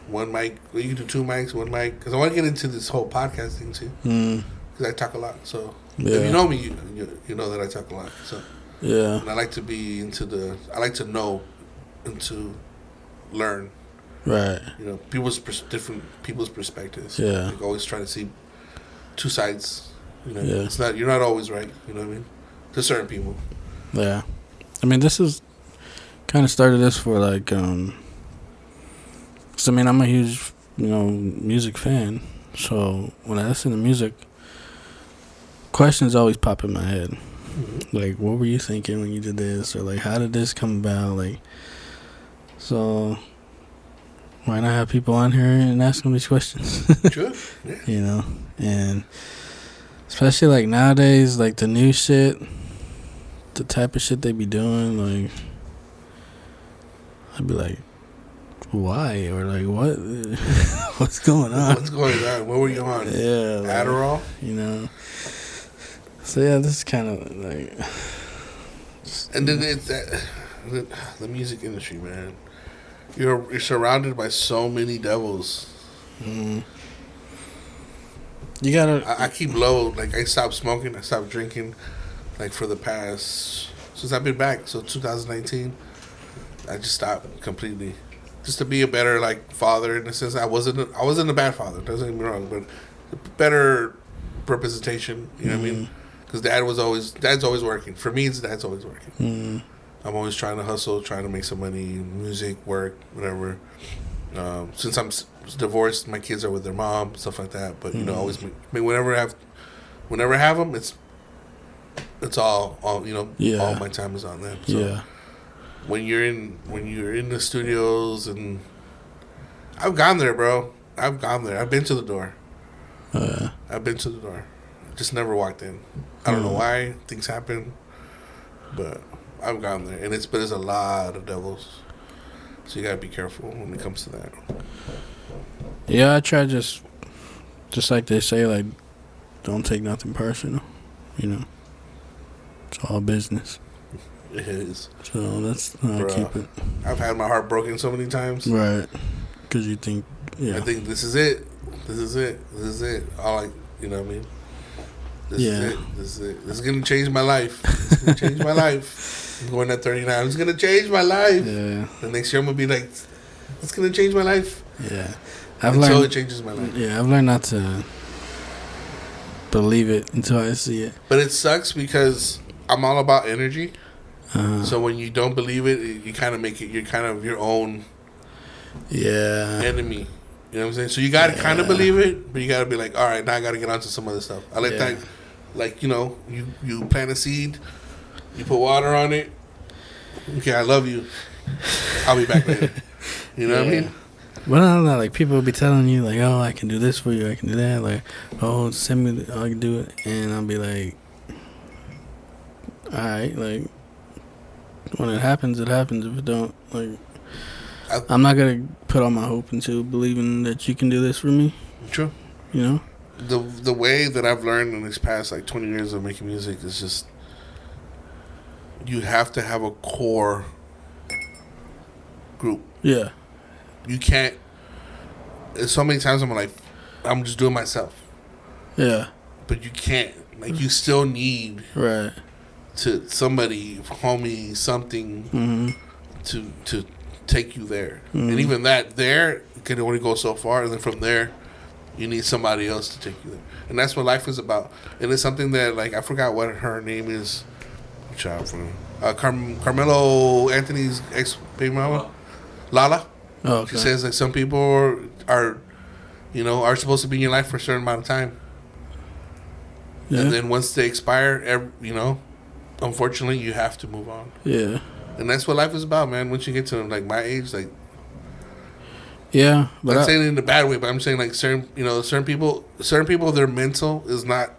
1 mic. Well, you can do 2 mics, 1 mic. Because I want to get into this whole podcast thing too. Because I talk a lot. So if you know me, you know that I talk a lot. So and I like to be I like to know and to learn. Right. Different people's perspectives. Yeah. Like always trying to see 2 sides. It's not. You're not always right. You know what I mean? To certain people. Yeah. I mean, this is kind of started this for like. Cause I mean, I'm a huge music fan. So when I listen to music, questions always pop in my head. Mm-hmm. Like, what were you thinking when you did this, or like, how did this come about? Like, so why not have people on here and ask them these questions? Sure. Yeah. And especially like nowadays, like the new shit, the type of shit they be doing, like, I'd be like, why? Or like, what? What's going on? What's going on? What were you on? Yeah. Adderall? So yeah, this is kind of like. And then it's the music industry, man. You're surrounded by so many devils. Mm. You gotta. I keep low. Like I stopped smoking. I stopped drinking. Like for the past since I've been back. So 2019, I just stopped completely. Just to be a better like father in a sense. I wasn't a bad father. Doesn't get me wrong, but a better representation. You know what I mean? Because dad's always working. For me, dad's always working. Mm. I'm always trying to hustle, trying to make some money, music, work, whatever. Since I'm divorced, my kids are with their mom, stuff like that. But always, whenever I have them, it's all all my time is on them. So yeah. When you're in the studios, and I've gone there, bro. I've gone there. I've been to the door. I've been to the door. Just never walked in. I don't know why things happen, but I've gone there, and there's a lot of devils, so you gotta be careful when it comes to that. Yeah, I try just like they say, like, don't take nothing personal. It's all business. It is. So that's how I keep it. I've had my heart broken so many times. Right. Because you think, I think this is it. This is it. You know what I mean? This is it. This is going to change my life. It's going to change my life. I'm going at 39. It's going to change my life. Yeah. The next year I'm going to be like, it's going to change my life. Yeah. Until it changes my life. Yeah, I've learned not to believe it until I see it. But it sucks because I'm all about energy. So when you don't believe it, you kind of make it, you're kind of your own enemy. You know what I'm saying? So you got to kind of believe it, but you got to be like, all right, now I got to get onto some other stuff. I like that. Like, you plant a seed, you put water on it. Okay, I love you. I'll be back later. You know what I mean? Well, I don't know. Like, people will be telling you, like, oh, I can do this for you. I can do that. Like, oh, send me, I can do it. And I'll be like, all right, like, When it happens, it happens. If it don't, like, I'm not gonna put all my hope into believing that you can do this for me. True. You know? The way that I've learned in these past, like, 20 years of making music is just, you have to have a core group. Yeah. You can't. So many times I'm like, I'm just doing myself. Yeah. But you can't. Like, you still need Right. to somebody, homie, something to take you there. And even that there can only go so far. And then from there, you need somebody else to take you there. And that's what life is about. And it's something that, like, I forgot what her name is. Child from Carmelo Anthony's ex-baby mama. Lala. Oh, okay. She says that some people are supposed to be in your life for a certain amount of time. Yeah. And then once they expire, unfortunately, you have to move on. Yeah. And that's what life is about, man. Once you get to, like, my age, like... Yeah, but I'm saying it in a bad way, but I'm saying, like, certain people, their mental is not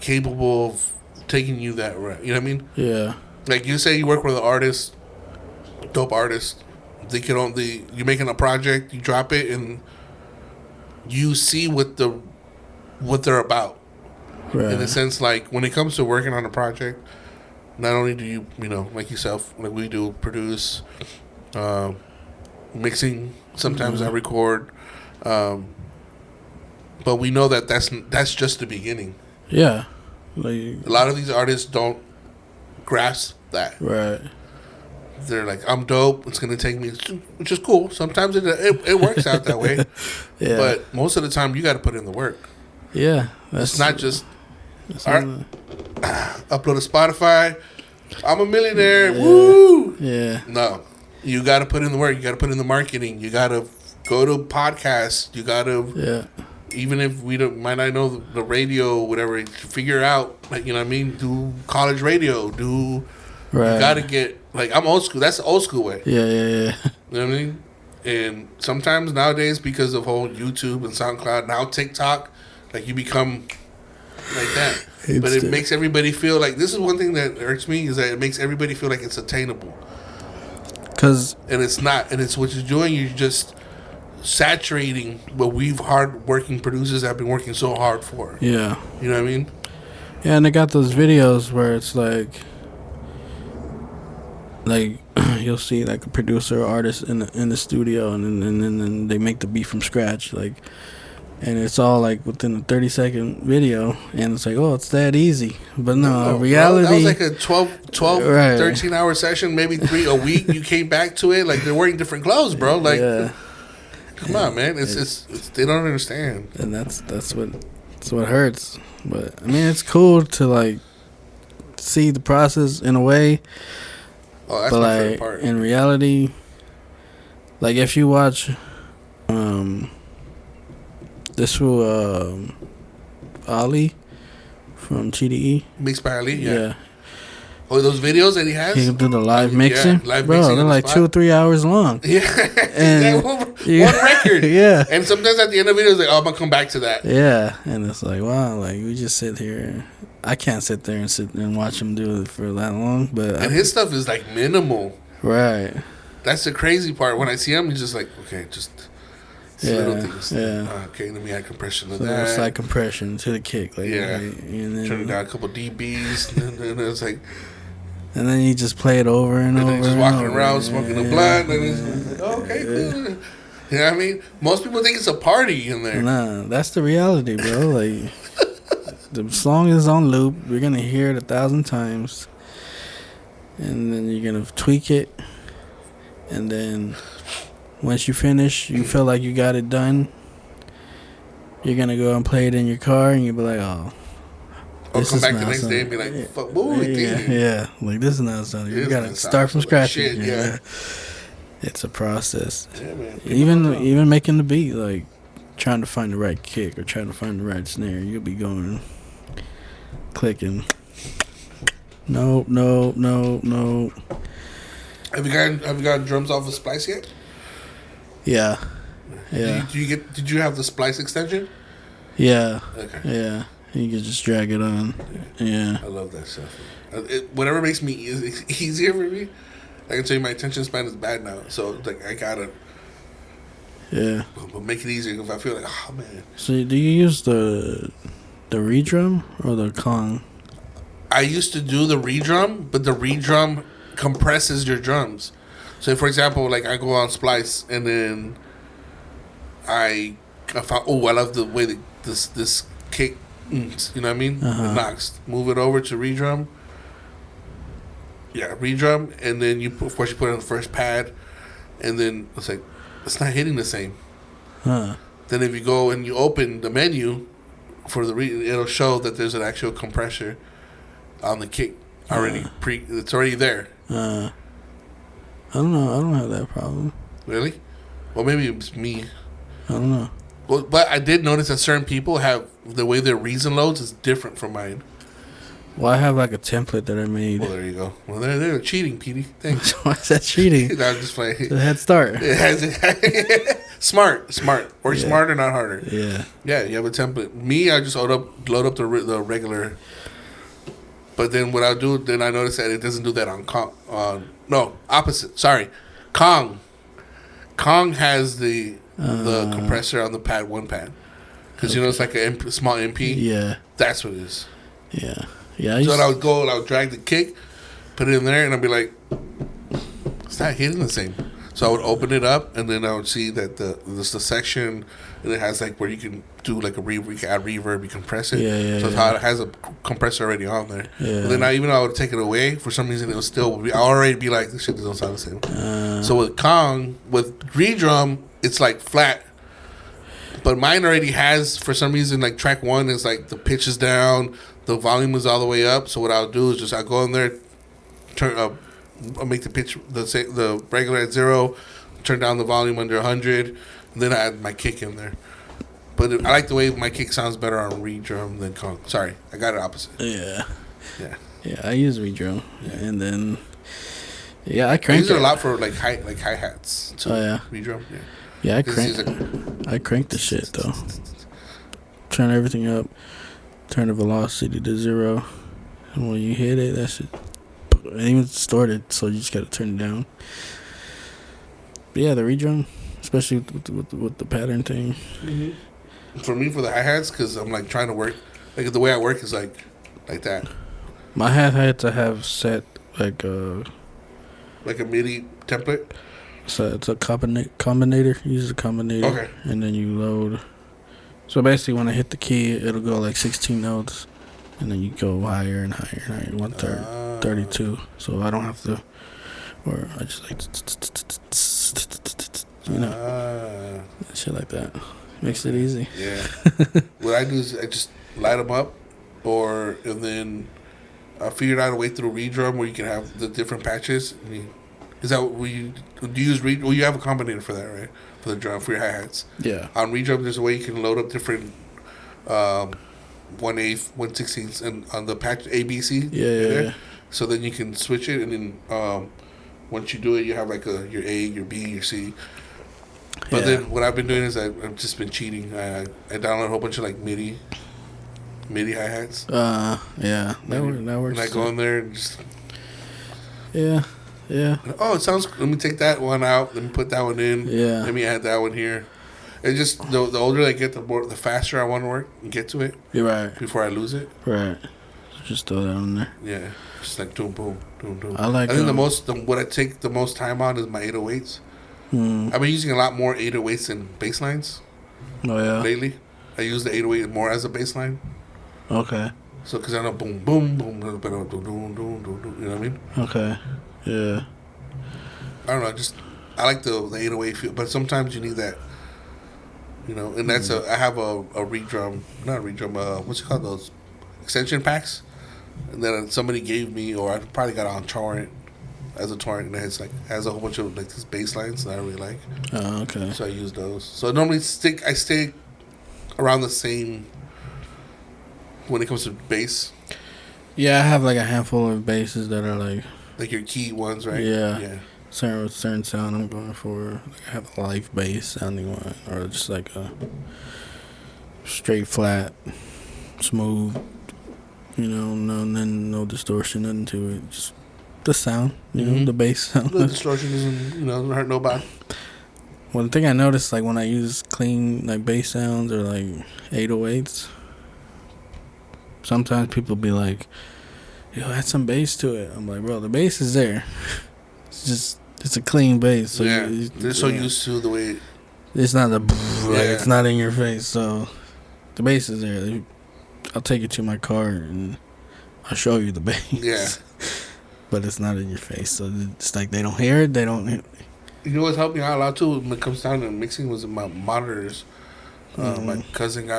capable of taking you that route. You know what I mean? Yeah. Like, you say you work with an artist, dope artist. You're making a project, you drop it, and you see what they're about. Right. In a sense, like, when it comes to working on a project, not only do you, like yourself, like we do, produce, mixing. Sometimes I record, but we know that that's just the beginning. Yeah. Like, a lot of these artists don't grasp that. Right. They're like, I'm dope. It's gonna take me, which is cool. Sometimes it works out that way. Yeah. But most of the time, you got to put in the work. Yeah. It's not just upload to Spotify. I'm a millionaire. Yeah. Woo. Yeah. No, you got to put in the work. You got to put in the marketing. You got to go to podcasts. You got to. Yeah. Even if we might not know the radio, whatever, figure out, like, you know what I mean? Do college radio. Right. You got to get, like, I'm old school. That's the old school way. Yeah. You know what I mean? And sometimes nowadays, because of whole YouTube and SoundCloud, now TikTok, like, you become like that. But it makes everybody feel like, this is one thing that irks me, is that it makes everybody feel like it's attainable. And it's not. And it's what you're doing, you're just saturating what we've hard-working producers have been working so hard for. Yeah. You know what I mean? Yeah, and they got those videos where it's like you'll see, like, a producer or artist in the studio, and then they make the beat from scratch, like, and it's all, like, within a 30-second video, and it's like, oh, it's that easy. But no, reality... Bro, that was like a 12 right. 13-hour session, maybe 3 a week. You came back to it, like, they're wearing different clothes, bro. Like, yeah. Come on, man. It's they don't understand. And that's what hurts. But, I mean, it's cool to, like, see the process in a way. Oh, that's my favorite part. In reality, like, if you watch this fool Ali from TDE, mixed by Ali, yeah. Oh, those videos that he has? He can do the live mixing. Yeah, bro, they're like 2 or 3 hours long. Yeah. And one record. Yeah. And sometimes at the end of the video, it's like, oh, I'm going to come back to that. Yeah. And it's like, wow, like, we just sit here. I can't sit there and watch him do it for that long. But his stuff is, like, minimal. Right. That's the crazy part. When I see him, he's just like, okay, just little things. Yeah. Okay, let me add compression to that. It's like compression to the kick. Like, yeah. And then, turn it down a couple dBs. and then it's like... And then you just play it over and over. And then just walking around smoking a blunt. And it's like, okay, cool. You know what I mean? Most people think it's a party in there. Nah, that's the reality, bro. Like, the song is on loop. You're going to hear it 1,000 times. And then you're going to tweak it. And then once you finish, you feel like you got it done. You're going to go and play it in your car. And you'll be like, oh. Or come back the next day and be like, fuck, what were we thinking? Yeah, like, this is not something. You gotta start from scratch. Shit, yeah. It's a process. Yeah, man. Even making the beat, like, trying to find the right kick or trying to find the right snare, you'll be going, clicking. No. Have you got drums off of Splice yet? Yeah. Yeah. Did you have the Splice extension? Yeah. Okay. Yeah. You can just drag it on. Yeah. I love that stuff. Whatever makes me easier for me. I can tell you my attention span is bad now, so like I gotta. Yeah. But make it easier if I feel like, oh man. So do you use the redrum or the Kong? I used to do the redrum, but the redrum compresses your drums. So, for example, like I go on Splice and then I found, I love the way that this kick, you know what I mean? It knocks. Move it over to redrum. Yeah, redrum, and then of course you put it on the first pad, and then it's like it's not hitting the same. Huh. Then if you go and you open the menu for it'll show that there's an actual compressor on the kick already it's already there. I don't know. I don't have that problem. Really? Well, maybe it's me. I don't know. Well, but I did notice that certain people have the way their reason loads is different from mine. Well, I have like a template that I made. Well, there you go. Well, they're cheating, Petey. Thanks. Why is that cheating? No, I'm just playing. It's a head start. It has smart. Work smarter, not harder. Yeah. Yeah, you have a template. Me, I just load up the regular. But then what I'll do, then I notice that it doesn't do that on Kong. No, opposite. Sorry, Kong. Kong has the compressor on the pad, one pad. Because you know it's like a small MP. Yeah. That's what it is. Yeah. Yeah. So I would go and I would drag the kick, put it in there, and I'd be like, it's not hitting the same. So I would open it up, and then I would see that there's the section, and it has like where you can do like a reverb, you can add reverb, you compress it. Yeah. So it's how it has a compressor already on there. Yeah. But then even though I would take it away, for some reason it would still be, I already be like, this shit doesn't sound the same. So with Kong, with redrum, it's like flat. But mine already has, for some reason, like track 1 is like the pitch is down, the volume is all the way up. So what I'll do is just I'll go in there, I'll make the pitch the regular at 0, turn down the volume under 100, and then I add my kick in there. But I like the way my kick sounds better on redrum than Kong. Sorry, I got it opposite. Yeah. Yeah. Yeah, I use redrum, and then I I crank use it a lot for like hi hats. Oh yeah. Redrum. Yeah. Yeah, I crank the shit though. Turn everything up. Turn the velocity to 0, and when you hit it, that shit ain't even distorted. So you just gotta turn it down. But yeah, the redrum, especially with the pattern thing. Mm-hmm. For me, for the hi hats, because I'm like trying to work. Like the way I work is like that. My hi-hats I have set like a MIDI template. So it's a combinator. You use a combinator. Okay. And then you load. So basically, when I hit the key, it'll go like 16 notes, and then you go higher and higher and higher. 1/3, 32. So I don't have to, or I just like, shit like that. Makes it easy. Yeah. What I do is I just light them up, and then I figured out a way through redrum where you can have the different patches. Is that what you use? Well, you have a combinator for that, right? For the drum, for your hi-hats. Yeah. On redrum, there's a way you can load up different 1/8, 1/16, and on the patch ABC. Yeah. So then you can switch it, and then once you do it, you have like your A, your B, your C. But then what I've been doing is I've just been cheating. I download a whole bunch of like MIDI hi-hats. Yeah. That works. And I go in there and just... Yeah. Oh, it sounds... Let me take that one out. Let me put that one in. Yeah. Let me add that one here. It's just... The older I get, the faster I want to work and get to it. You're right. Before I lose it. Right. Just throw that on there. Yeah. Just like boom, boom, boom, boom. I think what I take the most time on is my 808s. I've been using a lot more 808s than bass lines. Oh, yeah? Lately. I use the 808 more as a bass line. Okay. So, because I know boom, boom, boom, boom, boom, boom, boom, boom, you know what I mean? Okay. Yeah. I don't know, I like the 808 feel, but sometimes you need that, and that's I have a redrum, not a redrum, what's it called, those extension packs, and then somebody gave me, or I probably got it on torrent, as a torrent, and it has a whole bunch of like these bass lines that I really like. Oh, okay. So I use those. So I normally stay around the same when it comes to bass. Yeah, I have like a handful of basses that are like your key ones, right? Yeah. Certain sound I'm going for. Like I have a live bass sounding one, or just like a straight flat smooth. You know, no distortion, nothing to it. Just the sound, you know, the bass sound. The distortion doesn't hurt nobody. One thing I noticed, like when I use clean like bass sounds or like 808s, sometimes people be like, "Yo, add some bass to it." I'm like, bro, the bass is there. It's a clean bass. So they're so used to the way. It's not it's not in your face. So the bass is there. I'll take you to my car and I'll show you the bass. Yeah. But it's not in your face. So it's like they don't hear it. They don't. You know what's helped me out a lot too when it comes down to mixing was my monitors. My cousin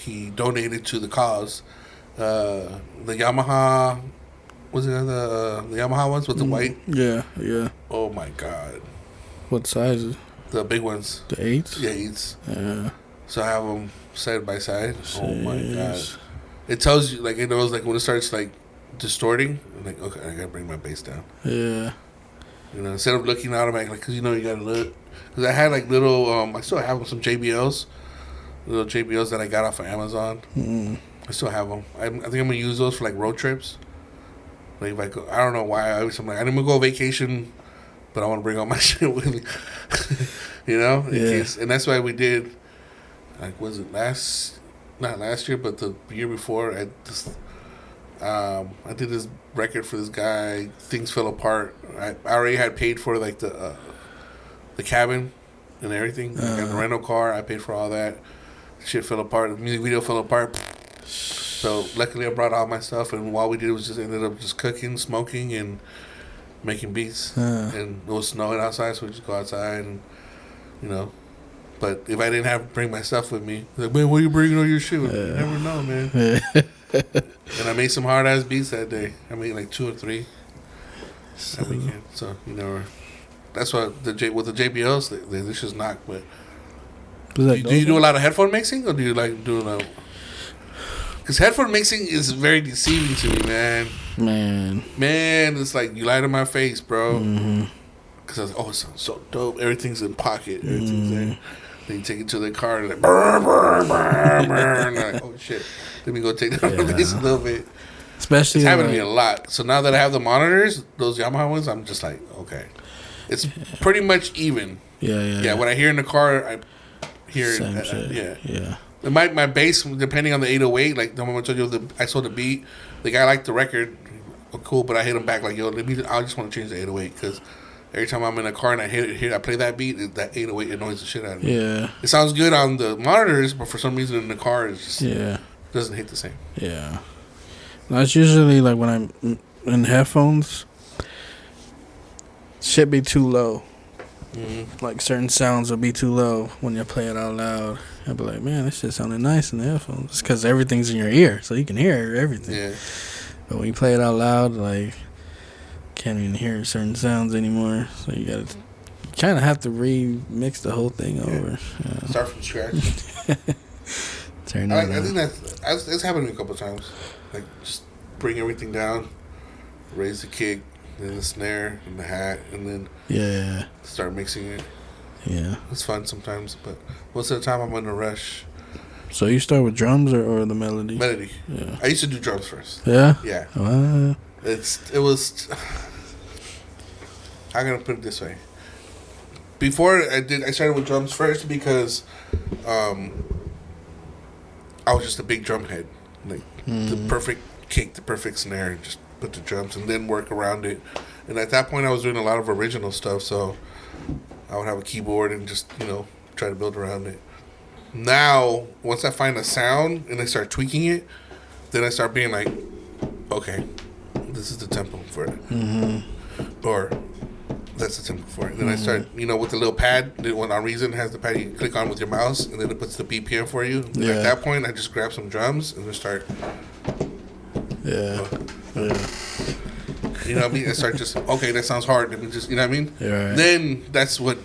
he donated to the cause. The Yamaha, was it the Yamaha ones with the white? Yeah. Oh my god. What size? The big ones. The 8s? Yeah, 8s. Yeah. So I have them side by side. Jeez. Oh my god. It tells you, like, it knows, like, when it starts, like, distorting, I'm like, okay, I gotta bring my bass down. Yeah. You know, instead of looking automatically, because, you know, you gotta look. Because I had, like, little, I still have some JBLs. Little JBLs that I got off of Amazon. I still have them. I think I'm gonna use those for, like, road trips. Like, if I go, I don't know why. I'm like, I'm gonna go vacation, but I want to bring all my shit with me. You know? In case, and that's why we did, like, was it not last year, but the year before, I did this record for this guy. Things fell apart. I already had paid for, like, the cabin and everything. I got the rental car. I paid for all that. Shit fell apart. The music video fell apart. So luckily I brought all my stuff, and all we did was just ended up just cooking, smoking, and making beats. And it was snowing outside, so we just go outside and, you know. But if I didn't bring my stuff with me, like, man, why are you bringing all your shit with me? You never know, man. And I made some hard ass beats that day. I made like 2 or 3 that weekend. So, you know, that's what with the JBLs, they just knock. But do you do a lot of headphone mixing, or do you like doing a? Because headphone mixing is very deceiving to me, man. Man, it's like you lie to my face, bro. Because I was like, oh, it sounds so dope. Everything's in pocket. Everything's there. Then you take it to the car and like, and I'm like, oh shit. Let me go take down the bass a little bit. Especially it's happened to me a lot. So now that I have the monitors, those Yamaha ones, I'm just like, okay. It's pretty much even. Yeah. What I hear in the car, I hear same it. shit. Yeah. My bass, depending on the 808, like the moment I told you, I sold the beat. The guy liked the record, cool, but I hit him back like, yo, I just want to change the 808 because every time I'm in a car and I play that beat, that 808 annoys the shit out of me. Yeah. It sounds good on the monitors, but for some reason in the car, it just doesn't hit the same. Yeah. That's usually like when I'm in headphones, shit be too low. Like certain sounds will be too low when you play it out loud. I'll be like, man, this shit sounded nice in the headphones. It's because everything's in your ear, so you can hear everything. Yeah. But when you play it out loud, like, can't even hear certain sounds anymore. So you gotta kind of have to remix the whole thing over. Yeah. Start from scratch. I think that's happened to me a couple times. Like, just bring everything down, raise the kick, then the snare and the hat, and then start mixing it. Yeah, it's fun sometimes, but most of the time I'm in a rush. So you start with drums or the melody? Melody. Yeah. I used to do drums first. Yeah. Yeah. It was. I'm gonna put it this way. Before I started with drums first because, I was just a big drum head, like the perfect kick, the perfect snare, and just put the drums and then work around it. And at that point, I was doing a lot of original stuff, so I would have a keyboard and just, try to build around it. Now, once I find a sound and I start tweaking it, then I start being like, okay, this is the tempo for it. Or that's the tempo for it. Then I start, with the little pad, when on Reason has the pad you click on with your mouse, and then it puts the BPM for you. And at that point, I just grab some drums and just start. You know what I mean? I start just, okay, that sounds hard. Let me just, you know what I mean? Yeah, right. Then that's what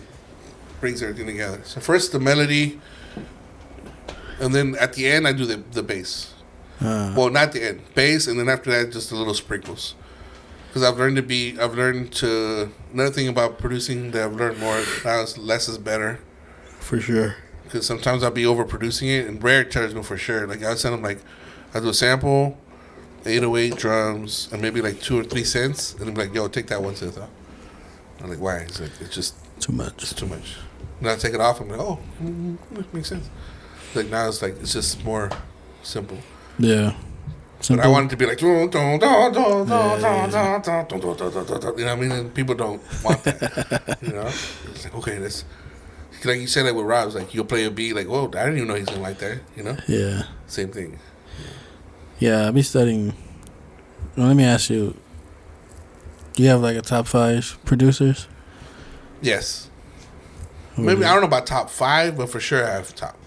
brings everything together. So first the melody, and then at the end I do the bass. Well, not the end, bass, and then after that just the little sprinkles. Because I've learned another thing about producing that I've learned more now is less is better. For sure. Because sometimes I'll be overproducing it, and Rare tells me for sure. Like I'll send him like, I do a sample, 808 drums, and maybe like 2 or 3 cents, and I'm like, yo, take that 1 cent off. I'm like, why? He's like, it's just Too much. It's too much. And I take it off. I'm like, oh, it makes sense. Like now it's like it's just more simple. Yeah. But I want it to be like, you know what I mean? And people don't want that. You know? It's like, okay, this. Like you said, like with Rob, it's like you'll play a beat, like, whoa, I didn't even know he's gonna like that. You know? Yeah. Same thing. Yeah, I'll be studying. Well, let me ask you. Do you have like a top 5 producers? Yes. Maybe I don't know about top 5, but for sure I have top.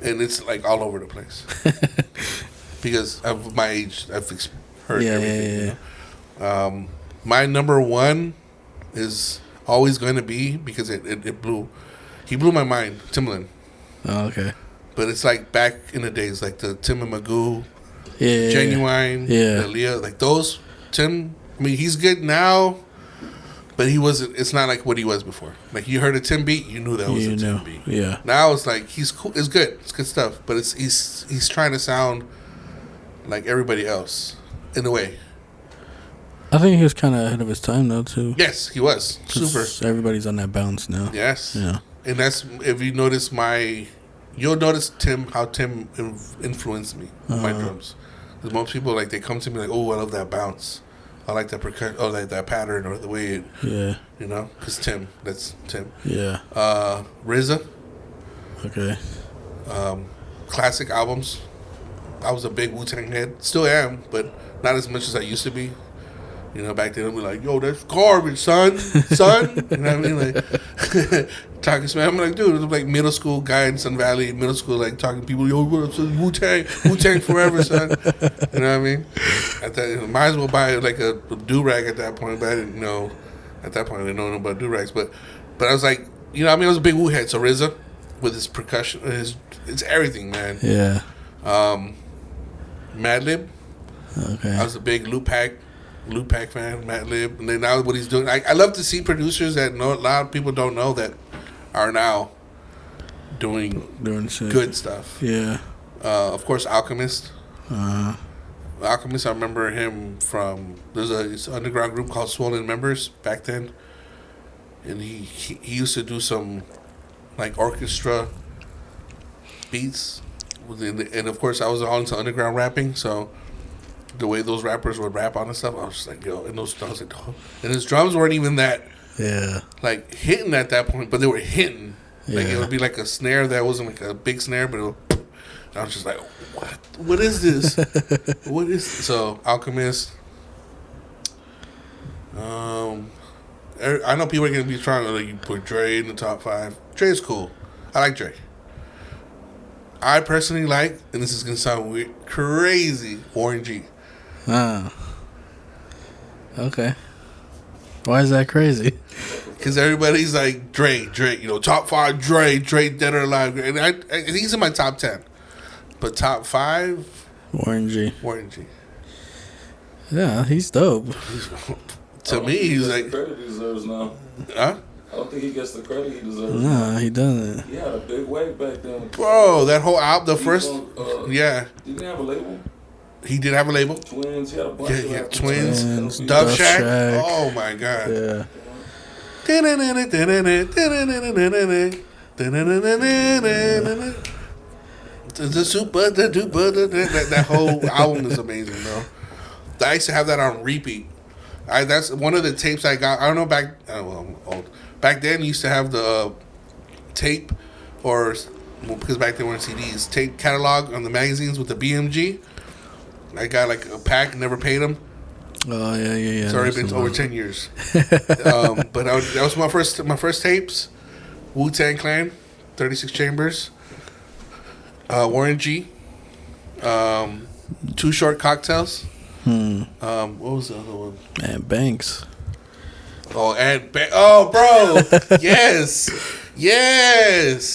And it's like all over the place. Because of my age, I've heard everything. Yeah. You know? My number 1 is always going to be, because it blew. He blew my mind, Timbaland. Oh, okay. But it's like back in the days, like the Tim and Magoo, yeah, Genuine, yeah, Aaliyah, like those. Tim, I mean, he's good now, but he wasn't. It's not like what he was before. Like you heard a Tim beat, you knew that was a Tim beat. Yeah. Now it's like he's cool. It's good. It's good stuff. But he's trying to sound like everybody else in a way. I think he was kind of ahead of his time though too. Yes, he was super. Everybody's on that bounce now. Yes. Yeah. And that's if you notice you'll notice how Tim influenced me with my drums. Because most people like they come to me like, oh, I love that bounce. I like that percussion, or like that pattern, or the way it, you know, because that's Tim. Yeah. RZA. Okay. Classic albums. I was a big Wu-Tang head. Still am, but not as much as I used to be. You know, back then I'd be like, yo, that's garbage, son. You know what I mean? Like, talking smack. I'm like, dude, it was like middle school guy in Sun Valley, middle school, like talking to people, yo, Wu-Tang forever, son. You know what I mean? Might as well buy like a do-rag at that point, but I didn't know. At that point, I didn't know about do-rags. But I was like, you know what I mean? I was a big Wu head. So RZA, with his percussion, it's everything, man. Yeah. Madlib. Okay. I was a big Luke Pack fan, Madlib, and then now what he's doing. I love to see producers that a lot of people don't know that are now doing shit. Good stuff. Yeah. Of course, Alchemist. Alchemist, I remember him from there's an underground group called Swollen Members back then, and he used to do some like orchestra beats, and of course I was all into underground rapping, so the way those rappers would rap on and stuff, I was just like, yo, and I was like, oh. And his drums weren't even that, like hitting at that point, but they were hitting. Like it would be like a snare that wasn't like a big snare, but I was just like, what is this? What is this? So Alchemist. I know people are gonna be trying to like put Dre in the top 5. Dre is cool. I like Dre. I personally like, and this is gonna sound weird, crazy, Warren G. Okay. Why is that crazy? Because everybody's like Dre, you know, top 5 Dre dead or alive, and he's in my top 10, but top 5 Warren G. Yeah, he's dope. To me, he's like the credit he deserves now. Huh? I don't think he gets the credit he deserves. No, he doesn't. He had a big wave back then. Bro, that whole album, the first, Didn't he have a label? He did have a label. Twins, he had a bunch of Twins, Dove Shack. Oh my god. Yeah. That whole album is amazing, bro. I used to have that on repeat. That's one of the tapes I got. I don't know I'm old. Back then, you used to have the tape, because back then we weren't CDs, tape catalog on the magazines with the BMG. I got like a pack, never paid them. Oh yeah. It's already been over 10 years. But that was my first tapes. Wu-Tang Clan, 36 Chambers, Warren G, Too Short Cocktails. What was the other one? And Banks. Oh, bro, yes.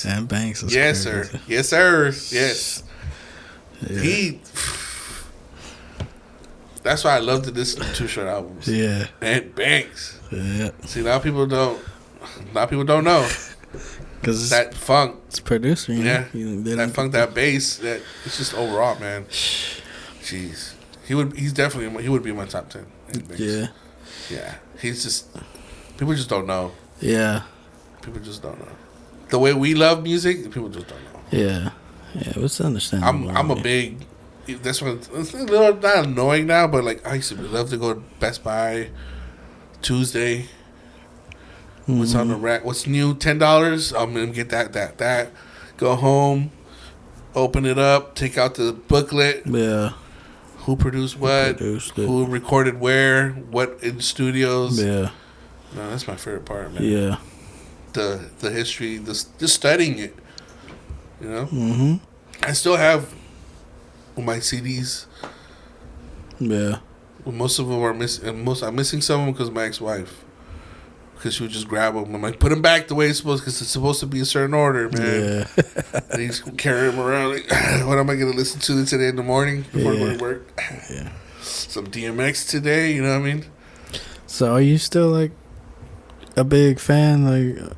And Banks. Yes, crazy. sir. Yes, sir. Yes. Yeah. That's why I love to listen to Too Short albums. Yeah. And Banks. Yeah. See, a lot of people don't know. Cause that funk. It's producer, yeah. That funk, that bass, that it's just overall, man. Jeez, he would be in my top 10. Yeah. Yeah, he's just people just don't know. Yeah. People just don't know the way we love music. People just don't know. Yeah. Yeah, it's understandable. I'm a big. That's what it's a little not annoying now, but like I used to love to go to Best Buy Tuesday. What's on the rack? What's new? $10. I'm gonna get that. Go home, open it up, take out the booklet. Yeah. Who produced what? Who recorded where? What in studios? Yeah. No, that's my favorite part, man. Yeah. The history, just studying it. You know. Mm-hmm. I still have my CDs. Yeah. Most of them are missing. I'm missing some of them because my ex-wife. Because she would just grab them. I'm like, put them back the way it's supposed, because it's supposed to be a certain order, man. Yeah. And he's carrying them around. Like, what am I going to listen to today in the morning before I go to work? Yeah. Some DMX today, you know what I mean? So are you still like a big fan? Like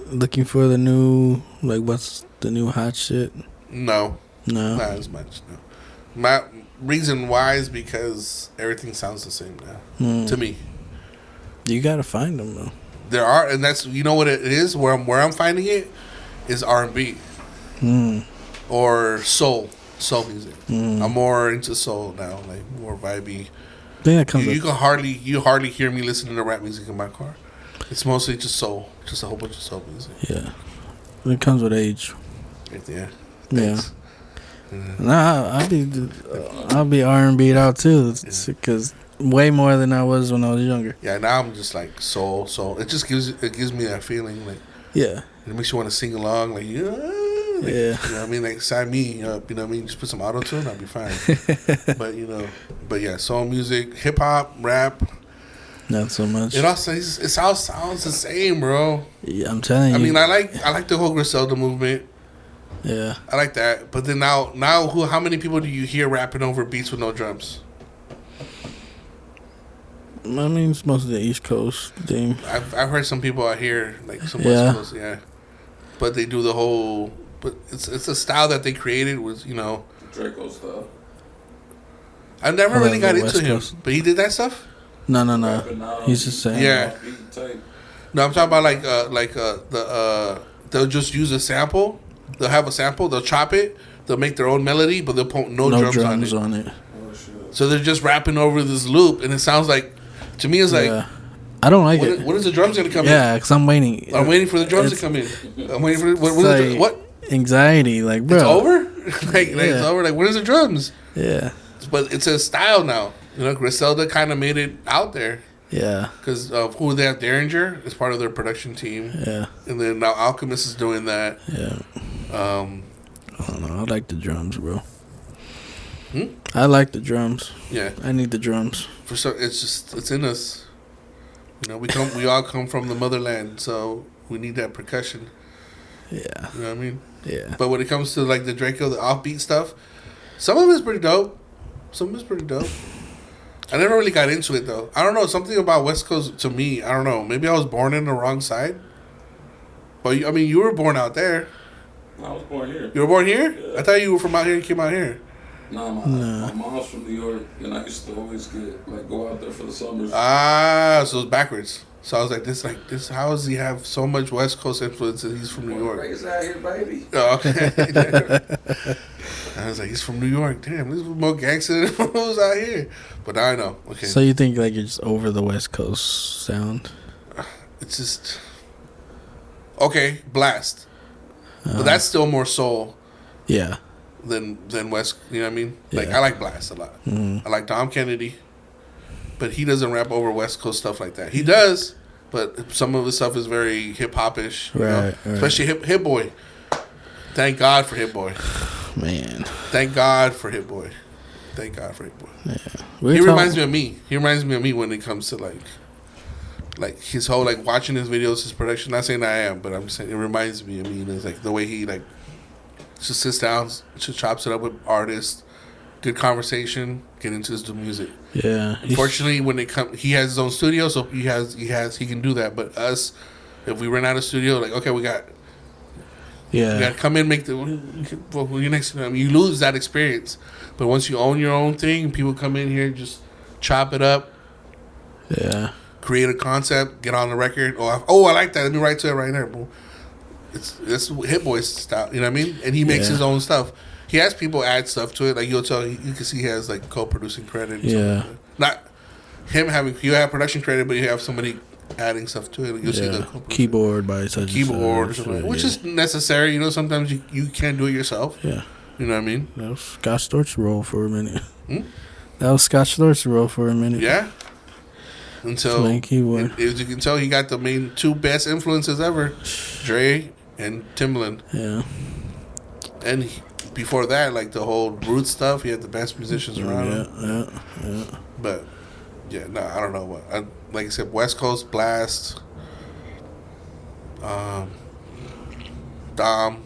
looking for the new, like what's the new hot shit? No. No. Not as much, no. My reason why is because everything sounds the same now. To me. You got to find them, though. There are, and that's, you know what it is, where I'm finding it is R&B or soul music. I'm more into soul now, like more vibey. I think that comes You hardly hear me listening to rap music in my car. It's mostly just soul, just a whole bunch of soul music. Yeah, it comes with age. Yeah. Thanks. Yeah. Nah, I'll be R&B'd out too, because way more than I was when I was younger. Yeah, now I'm just like soul. It just gives me that feeling, like, yeah, it makes you want to sing along, like, yeah, like, yeah. You know what I mean? Like, sign me up, you know what I mean? Just put some auto tune, I'll be fine. but yeah, soul music, hip hop, rap. Not so much. It all sounds the same, bro. Yeah, I'm telling you. I mean, I like the whole Griselda movement. Yeah, I like that. But then now, how many people do you hear rapping over beats with no drums? I mean, it's mostly the East Coast thing. I've heard some people out here, like some West Coast, yeah. But they do the whole. But it's a style that they created was, Draco style. I never really got into him, but he did that stuff. No. He's just saying. Yeah. No, I'm talking about they'll just use a sample. They'll have a sample. They'll chop it. They'll make their own melody, but they'll put no drums on it. Oh, shit. So they're just rapping over this loop, and it sounds like, to me, it's like, I don't like it. When is the drums gonna come in? Yeah, because I'm waiting. I'm waiting for the drums to come in. I'm waiting for what? Anxiety, like, bro. It's over. It's over. Like, where's the drums? Yeah. But it's a style now. Griselda kind of made it out there. Yeah. Because of who they have, Derringer is part of their production team. Yeah. And then now Alchemist is doing that. Yeah. I don't know. I like the drums, bro. I like the drums. Yeah. I need the drums. It's in us. We all come from the motherland, so we need that percussion. Yeah. You know what I mean? Yeah. But when it comes to like the Draco, the offbeat stuff, some of it's pretty dope. I never really got into it though. I don't know, something about West Coast to me. I don't know. Maybe I was born in the wrong side. But you were born out there. I was born here. You were born here? Yeah. I thought you were from out here and came out here. My mom's from New York, and I used to always go out there for the summers. So it's backwards. So I was like, this. How does he have so much West Coast influence and he's from New York? Raised out here, baby. Oh, okay. I was like, he's from New York. Damn, this was more gangster than what was out here. But now I know. Okay. So you think like you're just over the West Coast sound? It's just okay. Blast, but that's still more soul. Yeah. Than West. You know what I mean? Yeah. Like I like Blast a lot. I like Dom Kennedy. But he doesn't rap over West Coast stuff like that. He does, but some of his stuff is very hip hop-ish. Right. Especially Hit Boy. Thank God for Hit Boy. Man. Thank God for Hit Boy. Yeah. He reminds me of me. He reminds me of me when it comes to like his whole watching his videos, his production. Not saying I am, but I'm saying it reminds me of me. And it's like the way he just sits down, just chops it up with artists, good conversation, get into his music. Yeah. Unfortunately, when he has his own studio, so he can do that. But us, if we run out of studio, okay, we got Yeah. You gotta come in, make the. Well, you next to them, you lose that experience. But once you own your own thing, people come in here, just chop it up. Yeah. Create a concept, get on the record. Oh, I like that. Let me write to it right there. Boom. It's Hit Boy style. You know what I mean? And he makes his own stuff. He has people add stuff to it. Like you'll tell, you can see he has like co-producing credit. Yeah. Not him having. You have production credit, but you have somebody adding stuff to it. You'll see the keyboard by such keyboard or something, which is necessary. You know, sometimes you can't do it yourself. Yeah. You know what I mean? That was Scott Storch's role for a minute. That was Scott Storch's role for a minute. Yeah. Until keyboard. As you can tell, he got the main two best influences ever, Dre and Timbaland. Yeah. And before that, like the whole Roots stuff, he had the best musicians around him. Yeah. But yeah, no, I don't know what. Like I said, West Coast Blast, Dom.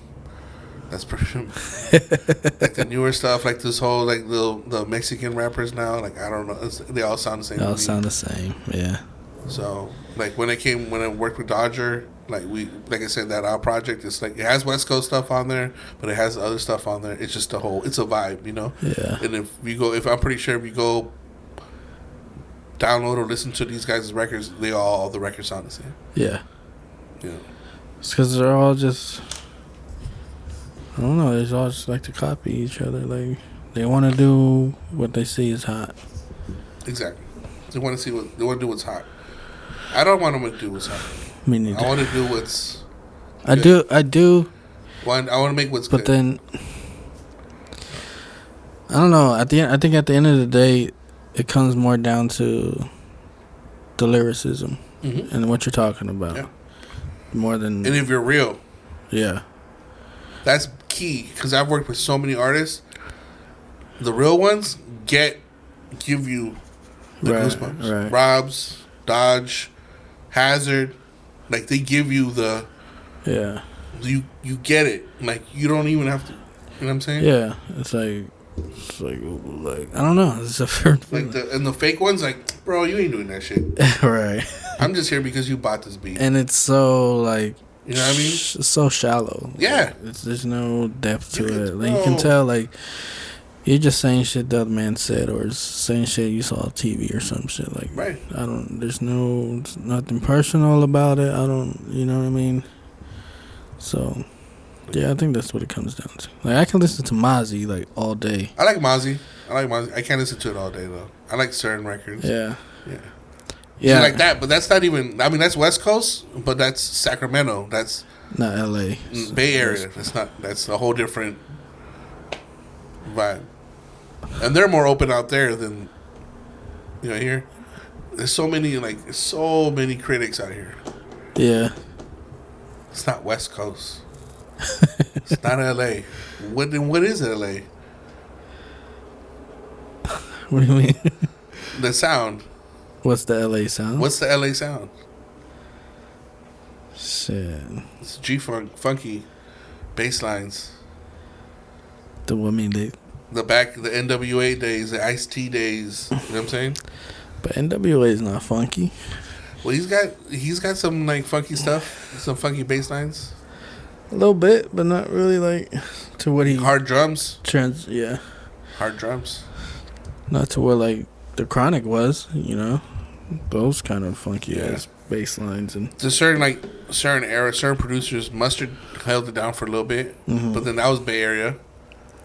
That's pretty. Like the newer stuff, like this whole like the Mexican rappers now. Like I don't know, they all sound the same. They all sound the same. Yeah. So like when I worked with Dodger, like I said, that our project is like it has West Coast stuff on there, but it has other stuff on there. It's just it's a vibe, you know. Yeah. And if I'm pretty sure if you go download or listen to these guys' records, all the records sound the same. Yeah. Yeah. It's because they're all just. I don't know. They all just like to copy each other. Like they want to do what they see is hot. Exactly. They want to do what's hot. I don't want them to do what's hot. Me neither. I want to do what's. I good. do. I want to make what's but good. But then, I don't know. I think at the end of the day, it comes more down to the lyricism and what you're talking about. Yeah. More than. And if you're real. Yeah. That's key because I've worked with so many artists. The real ones give you the goosebumps. Right. Rob's, Dodge, Hazard, like they give you the. Yeah. You get it. Like you don't even have to. You know what I'm saying? Yeah. It's like I don't know. It's a fair. Like the fake ones, like bro, you ain't doing that shit. Right. I'm just here because you bought this beat. And it's so like. You know what I mean? It's so shallow. Yeah. Like, there's no depth to it. Like, you can tell, like, you're just saying shit the other man said or saying shit you saw on TV or some shit. Like, right. There's nothing personal about it. You know what I mean? So, yeah, I think that's what it comes down to. Like, I can listen to Mozzie, like, all day. I like Mozzie. I can't listen to it all day, though. I like certain records. Yeah. Yeah. Yeah, like that, but that's not even. I mean, that's West Coast, but that's Sacramento. That's not LA. Bay Area. That's not. That's a whole different vibe. And they're more open out there than here. There's so many critics out here. Yeah. It's not West Coast. It's not LA. What is LA? What do you mean? The sound. What's the LA sound? What's the LA sound? Shit. It's G-funk, funky bass lines. The NWA days, the Ice-T days. You know what I'm saying? But NWA is not funky. Well, he's got some like funky stuff, some funky bass lines. A little bit, but not really like to what he hard drums. Yeah. Hard drums. Not to where like the Chronic was, those kind of funky ass bass lines and to certain producers. Mustard held it down for a little bit, but then that was Bay Area.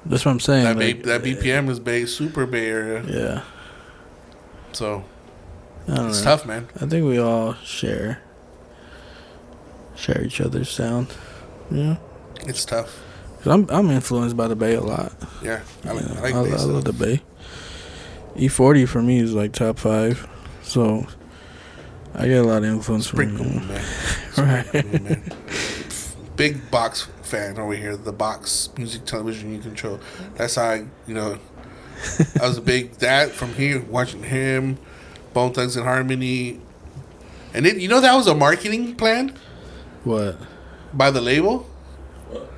That's what I'm saying. That BPM is super Bay Area. Yeah. So it's tough, man. I think we all share each other's sound. Yeah. It's tough. I'm influenced by the Bay a lot. Yeah, I love the Bay. E40 for me is like top 5, so I get a lot of influence from him. Man. Right. Man. Big Box fan over here. The Box Music Television You Control. That's how I was a big from here watching him, Bone Thugs and Harmony, and then that was a marketing plan. What? By the label.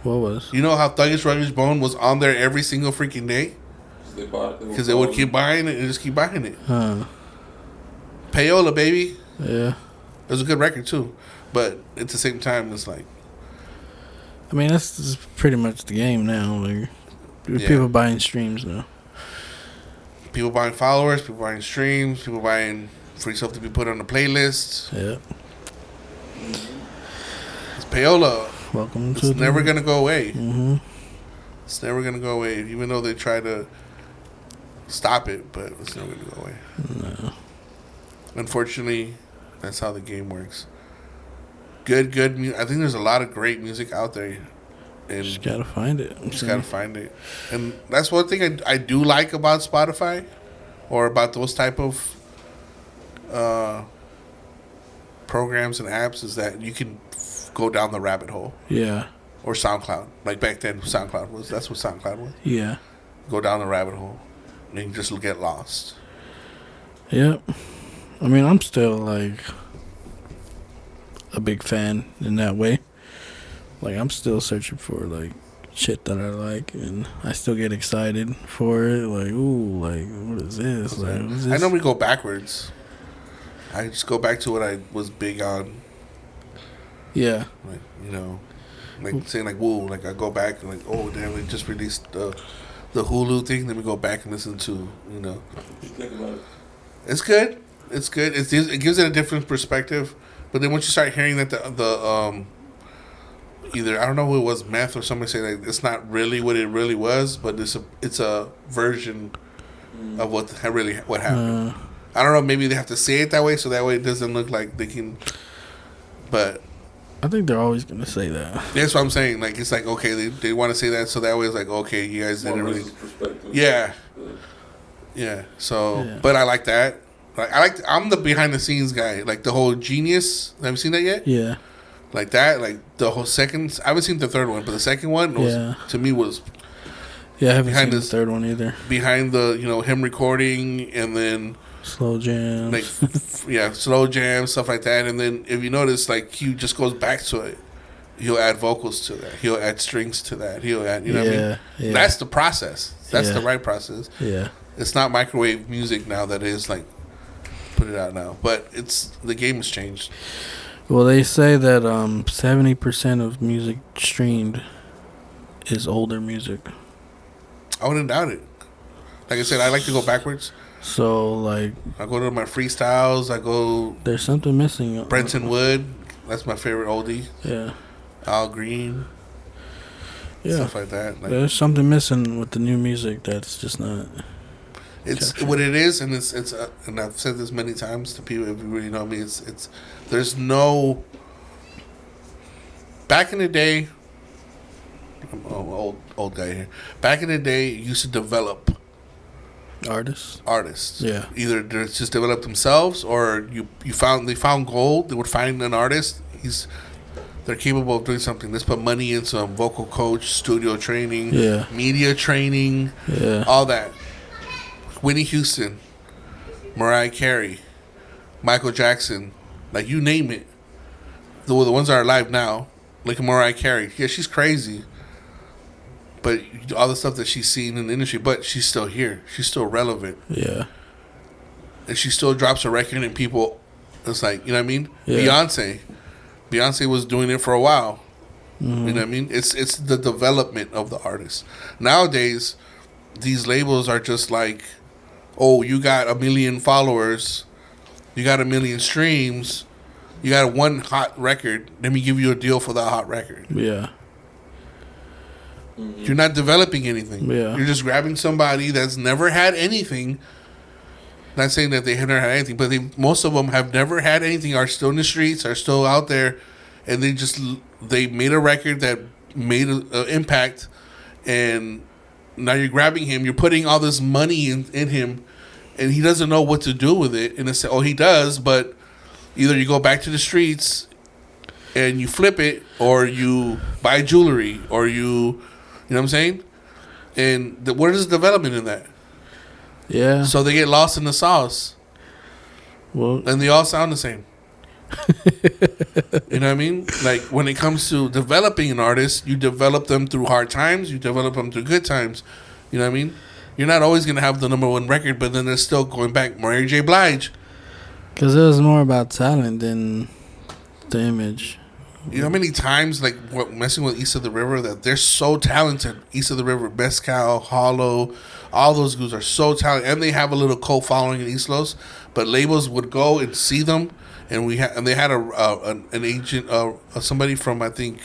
What was? You know how Thuggish Ruggish Bone was on there every single freaking day? Because they would keep buying it and just keep buying it. Huh. Payola, baby. Yeah. It was a good record, too. But at the same time, it's like... I mean, that's pretty much the game now. Like, Yeah. people buying streams now. People buying followers, people buying streams, people buying for yourself to be put on the playlist. Yeah. It's payola. Welcome It's never gonna go away. Mm-hmm. It's never gonna go away, even though they try to stop it. But it's never gonna go away. No. Unfortunately, that's how the game works. Good I think there's a lot of great music out there, and Just gotta find it. just gotta find it. And that's one thing I do like about Spotify, or about those type of programs and apps, is that you can go down the rabbit hole. Yeah. Or SoundCloud. Like back then, that's what SoundCloud was. Yeah. Go down the rabbit hole, and you just get lost. Yep. I mean, I'm still like a big fan in that way. Like, I'm still searching for like shit that I like, and I still get excited for it. Like, ooh, like, what is this? Like, what is this? I normally go backwards. I just go back to what I was big on. Yeah. Like, you know, like saying like, whoa, like I go back and like, oh damn, they just released the Hulu thing. Let me go back and listen to, you know. Think about it. It's good. It's good. It gives it a different perspective. But then once you start hearing that the either, I don't know who it was, Meth or somebody saying like it's not really what it really was, but it's a version of what happened. I don't know. Maybe they have to say it that way, so that way it doesn't look like they can. But I think they're always gonna say that. that's what I'm saying. Like, it's like, okay, they want to say that, so that way it's like, okay, you guys didn't really. Yeah. Yeah. So, Yeah. but I like that. Like, I'm the behind the scenes guy. Like the whole Genius. Have you seen that yet? Yeah. Like that. Like the whole second. I haven't seen the third one, but the second one was to me was. Yeah, I haven't behind seen this- the third one either. Behind the him recording and then. Slow jams. Like, slow jam, stuff like that. And then if you notice, like, he just goes back to it. He'll add vocals to that. He'll add strings to that. He'll add, you know what I mean? Yeah. That's the process. That's Yeah. the right process. Yeah. It's not microwave music now that is, like, put it out now. But the game has changed. Well, they say that 70% of music streamed is older music. I wouldn't doubt it. Like I said, I like to go backwards. So, like, I go to my freestyles. I go there's something missing. Brenton Wood. That's my favorite oldie. Yeah. Al Green. Yeah. Stuff like that. Like, There's something missing with the new music that's just not. it's Captured. what it is, and it's and I've said this many times to people if you really know me. It's there's no. Back in the day, I'm an old guy here. Back in the day, you used to develop artists. Yeah. Either they just develop themselves, or they found gold. They would find an artist. They're capable of doing something. Let's put money into a vocal coach, studio training, media training, all that. Whitney Houston, Mariah Carey, Michael Jackson, like you name it. The ones that are alive now, like Mariah Carey. Yeah, she's crazy. But all the stuff that she's seen in the industry, but she's still here. She's still relevant. Yeah. And she still drops a record and people, it's like, you know what I mean? Yeah. Beyonce was doing it for a while. Mm-hmm. You know what I mean? It's the development of the artist. Nowadays, these labels are just like, oh, you got 1 million followers, you got 1 million streams, you got one hot record, let me give you a deal for that hot record. Yeah. You're not developing anything. Yeah. You're just grabbing somebody that's never had anything. Not saying that they have never had anything, but most of them have never had anything, are still in the streets, are still out there, and they made a record that made an impact, and now you're grabbing him, you're putting all this money in him, and he doesn't know what to do with it. And it's, he does, but either you go back to the streets and you flip it, or you buy jewelry, or you know what I'm saying? And what is the development in that? Yeah. So they get lost in the sauce. Well, And they all sound the same. You know what I mean? Like, when it comes to developing an artist, you develop them through hard times, you develop them through good times. You know what I mean? You're not always going to have the #1 record, but then they're still going back. Mary J. Blige. because it was more about talent than the image. You know how many times, like, messing with East of the River, that they're so talented. East of the River, Mezcal, Hollow, all those dudes are so talented, and they have a little cult following in East Los. But labels would go and see them, and they had an agent, somebody from, I think,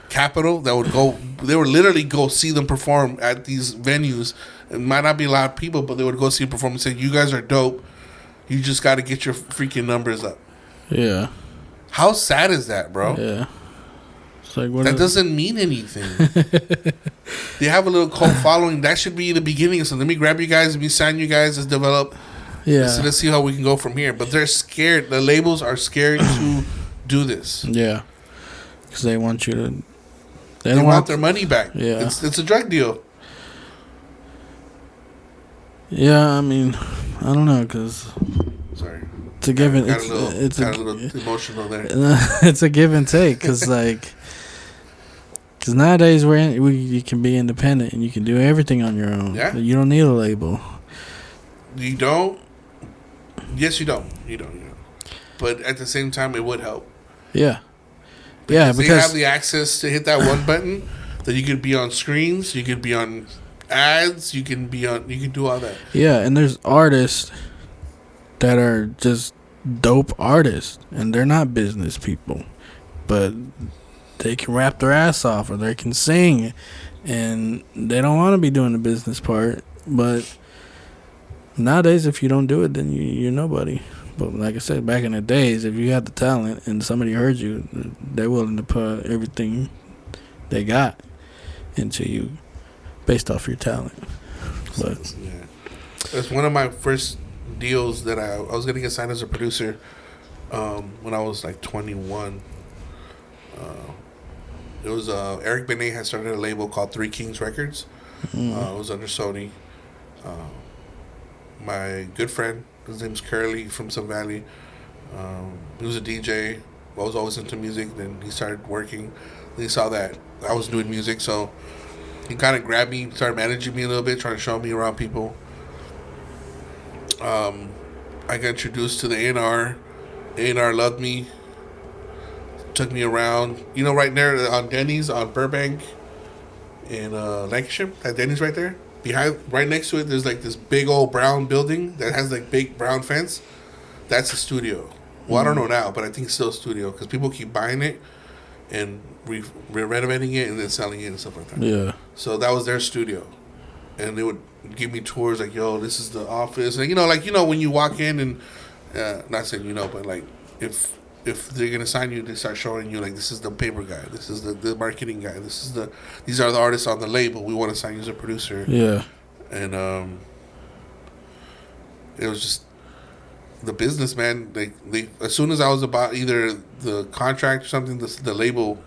Capital, that would go. They would literally go see them perform at these venues. It might not be a lot of people, but they would go see them perform and say, "You guys are dope. You just got to get your freaking numbers up." Yeah. How sad is that, bro? Yeah. It's like, what that doesn't mean anything. They have a little cult following. That should be the beginning. So let me grab you guys. Let me sign you guys. Let's develop. Yeah. Let's see how we can go from here. But they're scared. The labels are scared to do this. Yeah. Because they want you to. They don't want their money back. Yeah. It's a drug deal. Yeah, I mean, I don't know, because. Sorry. It's a give and it's a little emotional there. It's a give and take, because nowadays you can be independent and you can do everything on your own. Yeah. You don't need a label. You don't. Yes, you don't. You don't. But at the same time, it would help. Yeah. Because they have the access to hit that one button. That you could be on screens. You could be on ads. You can do all that. Yeah, and there's artists that are just dope artists, and they're not business people, but they can rap their ass off, or they can sing, and they don't want to be doing the business part. But nowadays, if you don't do it, then you're nobody. But like I said, back in the days, if you had the talent and somebody heard you, they're willing to put everything they got into you based off your talent. But yeah, that's one of my first deals that I was gonna get signed as a producer when I was like 21. It was Eric Benet had started a label called Three Kings Records. It was under Sony. My good friend, his name's Curly from Sun Valley. He was a DJ. I was always into music. Then he started working. Then he saw that I was doing music, so he kind of grabbed me, started managing me a little bit, trying to show me around people. I got introduced to the A&R. A&R loved me. Took me around. You know, right there on Denny's on Burbank in Lancashire. That Denny's right there. Right next to it, there's like this big old brown building that has like big brown fence. That's a studio. Well, I don't know now, but I think it's still a studio because people keep buying it and renovating it and then selling it and stuff like that. yeah, So that was their studio. And they would give me tours like, yo, this is the office. And, when you walk in and, not saying but like if they're going to sign you, they start showing you like, this is the paper guy. This is the marketing guy. These are the artists on the label. We want to sign you as a producer. yeah. And it was just the business, man. They as soon as I was about either the contract or something, the label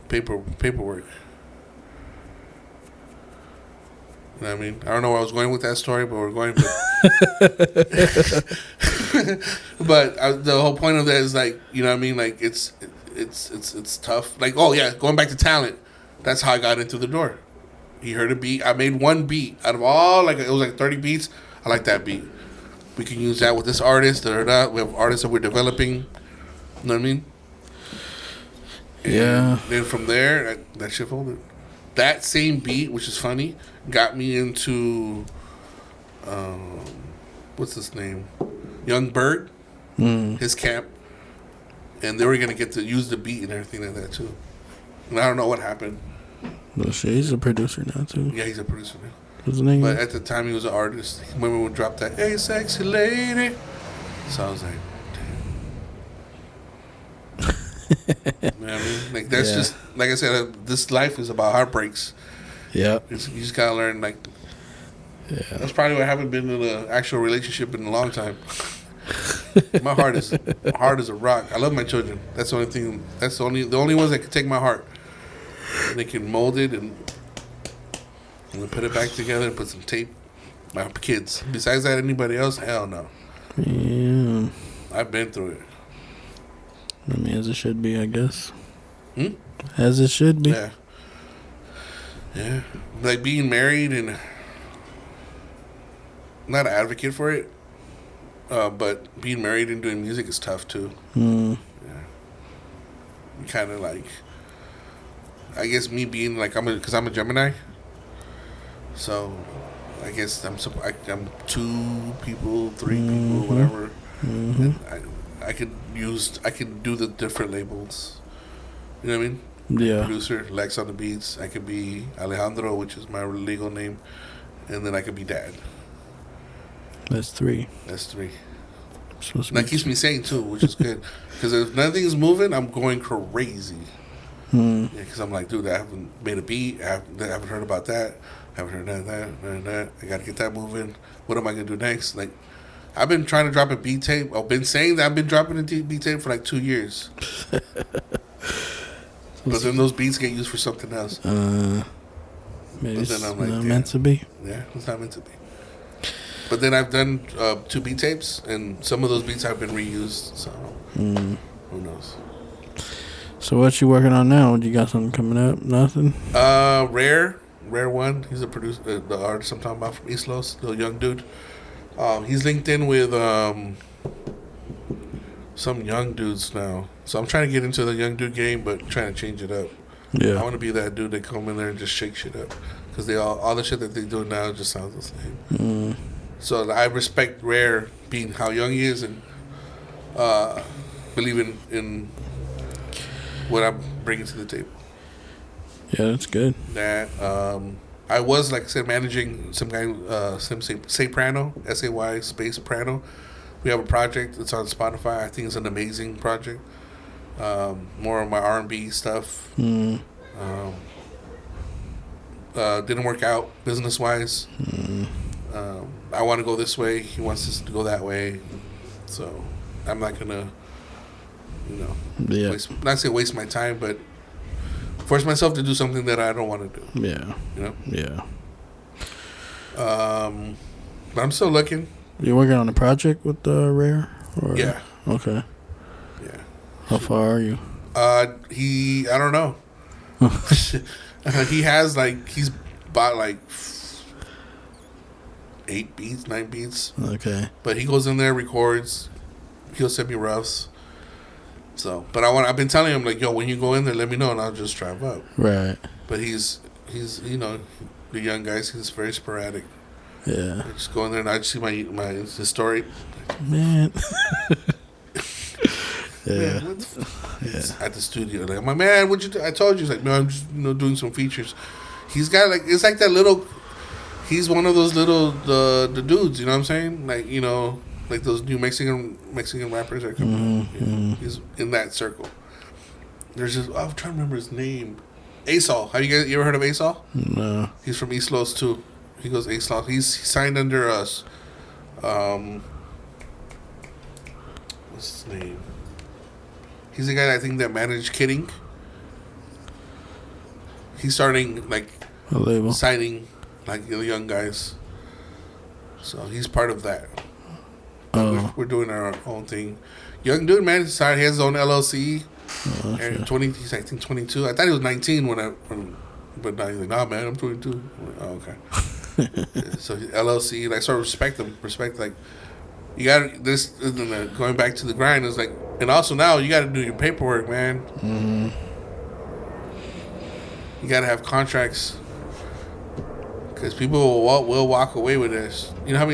paperwork. You know what I mean? I don't know where I was going with that story, but we're going. But the whole point of that is like, you know what I mean? Like it's tough. Like, oh yeah, going back to talent. That's how I got into the door. He heard a beat. I made one beat out of all, like it was like 30 beats. I like that beat. We can use that with this artist. We have artists that we're developing. You know what I mean? And Yeah. then from there, that shit folded. That same beat, which is funny, got me into what's his name? Young Bird, his camp, and they were gonna get to use the beat and everything like that too. And I don't know what happened. Well, shit, he's a producer now too. Yeah, he's a producer now. What's his name? But at the time, he was an artist. Women would drop that, "Hey, sexy lady." So I was like, damn. You know what I mean? Like that's just like I said. This life is about heartbreaks. Yeah. You just gotta learn. Like, Yeah. that's probably why I haven't been in an actual relationship in a long time. My heart is hard as a rock. I love my children. That's the only thing. That's the only ones that can take my heart. And they can mold it and put it back together and put some tape. My kids. Besides that, anybody else? Hell no. Yeah. I've been through it. I mean, as it should be, I guess. As it should be. Yeah. Yeah. Like being married, and I'm not an advocate for it, but being married and doing music is tough too. Mm. Yeah. kind of like, I guess me being like because I'm a Gemini, so I guess I'm 2 people, 3 people, whatever. And I could do the different labels. You know what I mean? Yeah. Producer, Lexonthebeat. I could be Alejandro, which is my legal name, and then I could be Dad. That's 3. That's 3. And that keeps me sane too, which is good. Because if nothing's moving, I'm going crazy. Because I'm like, dude, I haven't made a beat. I haven't heard about that. I haven't heard that. I got to get that moving. What am I going to do next? Like, I've been trying to drop a beat tape. I've been saying that I've been dropping a beat tape for like 2 years. But then those beats get used for something else. Maybe it's not meant to be. Yeah, it's not meant to be. But then I've done 2 beat tapes, and some of those beats have been reused. So who knows? So what you working on now? You got something coming up? Nothing. Rare One. He's a producer, the artist I'm talking about from East Los, little young dude. He's linked in with some young dudes now. So I'm trying to get into the young dude game, but trying to change it up. Yeah. I want to be that dude that come in there and just shake shit up, because all the shit that they do now just sounds the same. So I respect Rare being how young he is and believing in what I'm bringing to the table. Yeah, that's good. That I was, like I said, managing some guy, Say Prano, SAY space Prano. We have a project. It's on Spotify. I think it's an amazing project. More of my R&B stuff. Didn't work out business wise. I want to go this way. He wants us to go that way. So I'm not gonna, not say waste my time, but force myself to do something that I don't want to do. Yeah. Yeah. But I'm still looking. You working on a project with Rare? Or? Yeah. Okay. Yeah. How far are you? I don't know. He's bought like 8 beats, 9 beats. Okay. But he goes in there, records. He'll send me roughs. So, but I've been telling him, like, yo, when you go in there, let me know, and I'll just drive up. Right. But he's the young guys. He's very sporadic. Yeah. I just go in there and I just see his story. Man. Yeah. Man, at the studio, like, I'm like, man, what'd you do? I told you. He's like, no, I'm just doing some features. He's got like, it's like that little. He's one of those little the dudes. You know what I'm saying? Like, like those new Mexican rappers that come out. He's in that circle. There's just, I'm trying to remember his name. Asol. Have you ever heard of Asol? No. He's from East Los too. He goes Asol. He's signed under us. What's his name? He's the guy I think that managed Kidding. He's starting like a label, signing like the young guys. So he's part of that. We're doing our own thing. Young dude, man, he has his own LLC. He's I think 22. I thought he was 19 but now he's like, nah, man, I'm 22. I'm like, oh, okay. So LLC, like, so respect him. Respect, like, you got this. Going back to the grind is like, and also now you got to do your paperwork, man. You got to have contracts. Because people will walk away with this. You know how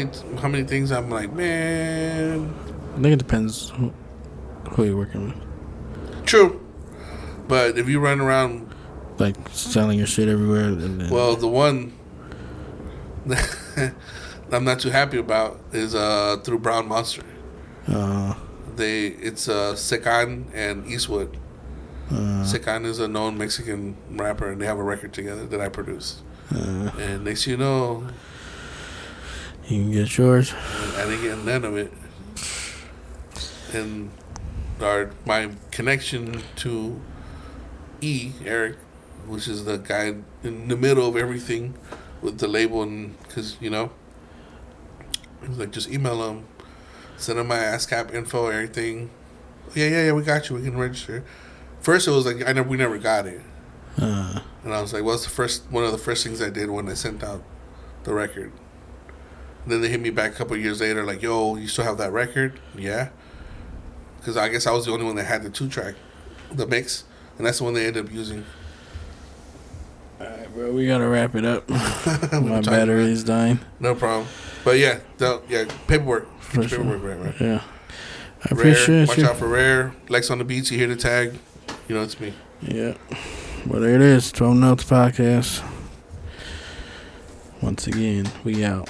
many things I'm like, man. I think it depends who you're working with. True. But if you run around like selling your shit everywhere, well, the one that I'm not too happy about is through Brown Monster. It's Secan and Eastwood. Secan is a known Mexican rapper, and they have a record together that I produced. And next you know, you can get yours. I didn't get none of it. And my connection to Eric, which is the guy in the middle of everything with the label, and because he was like, just email him, send him my ASCAP info, everything. Yeah, we got you. We can register. First, it was like we never got it. And I was like, well, it's one of the first things I did when I sent out the record. And then they hit me back a couple of years later, like, yo, you still have that record? Yeah. Because I guess I was the only one that had the 2-track, the mix. and that's the one they end up using. All right, bro, we gotta wrap it up. My battery's dying. No problem. But yeah, paperwork. For Get your sure. paperwork right. Yeah. I Rare, appreciate watch you. out for Rare. Lex on the Beats, you hear the tag. You know it's me. Yeah. Well, there it is. 12 Notes Podcast. Once again, we out.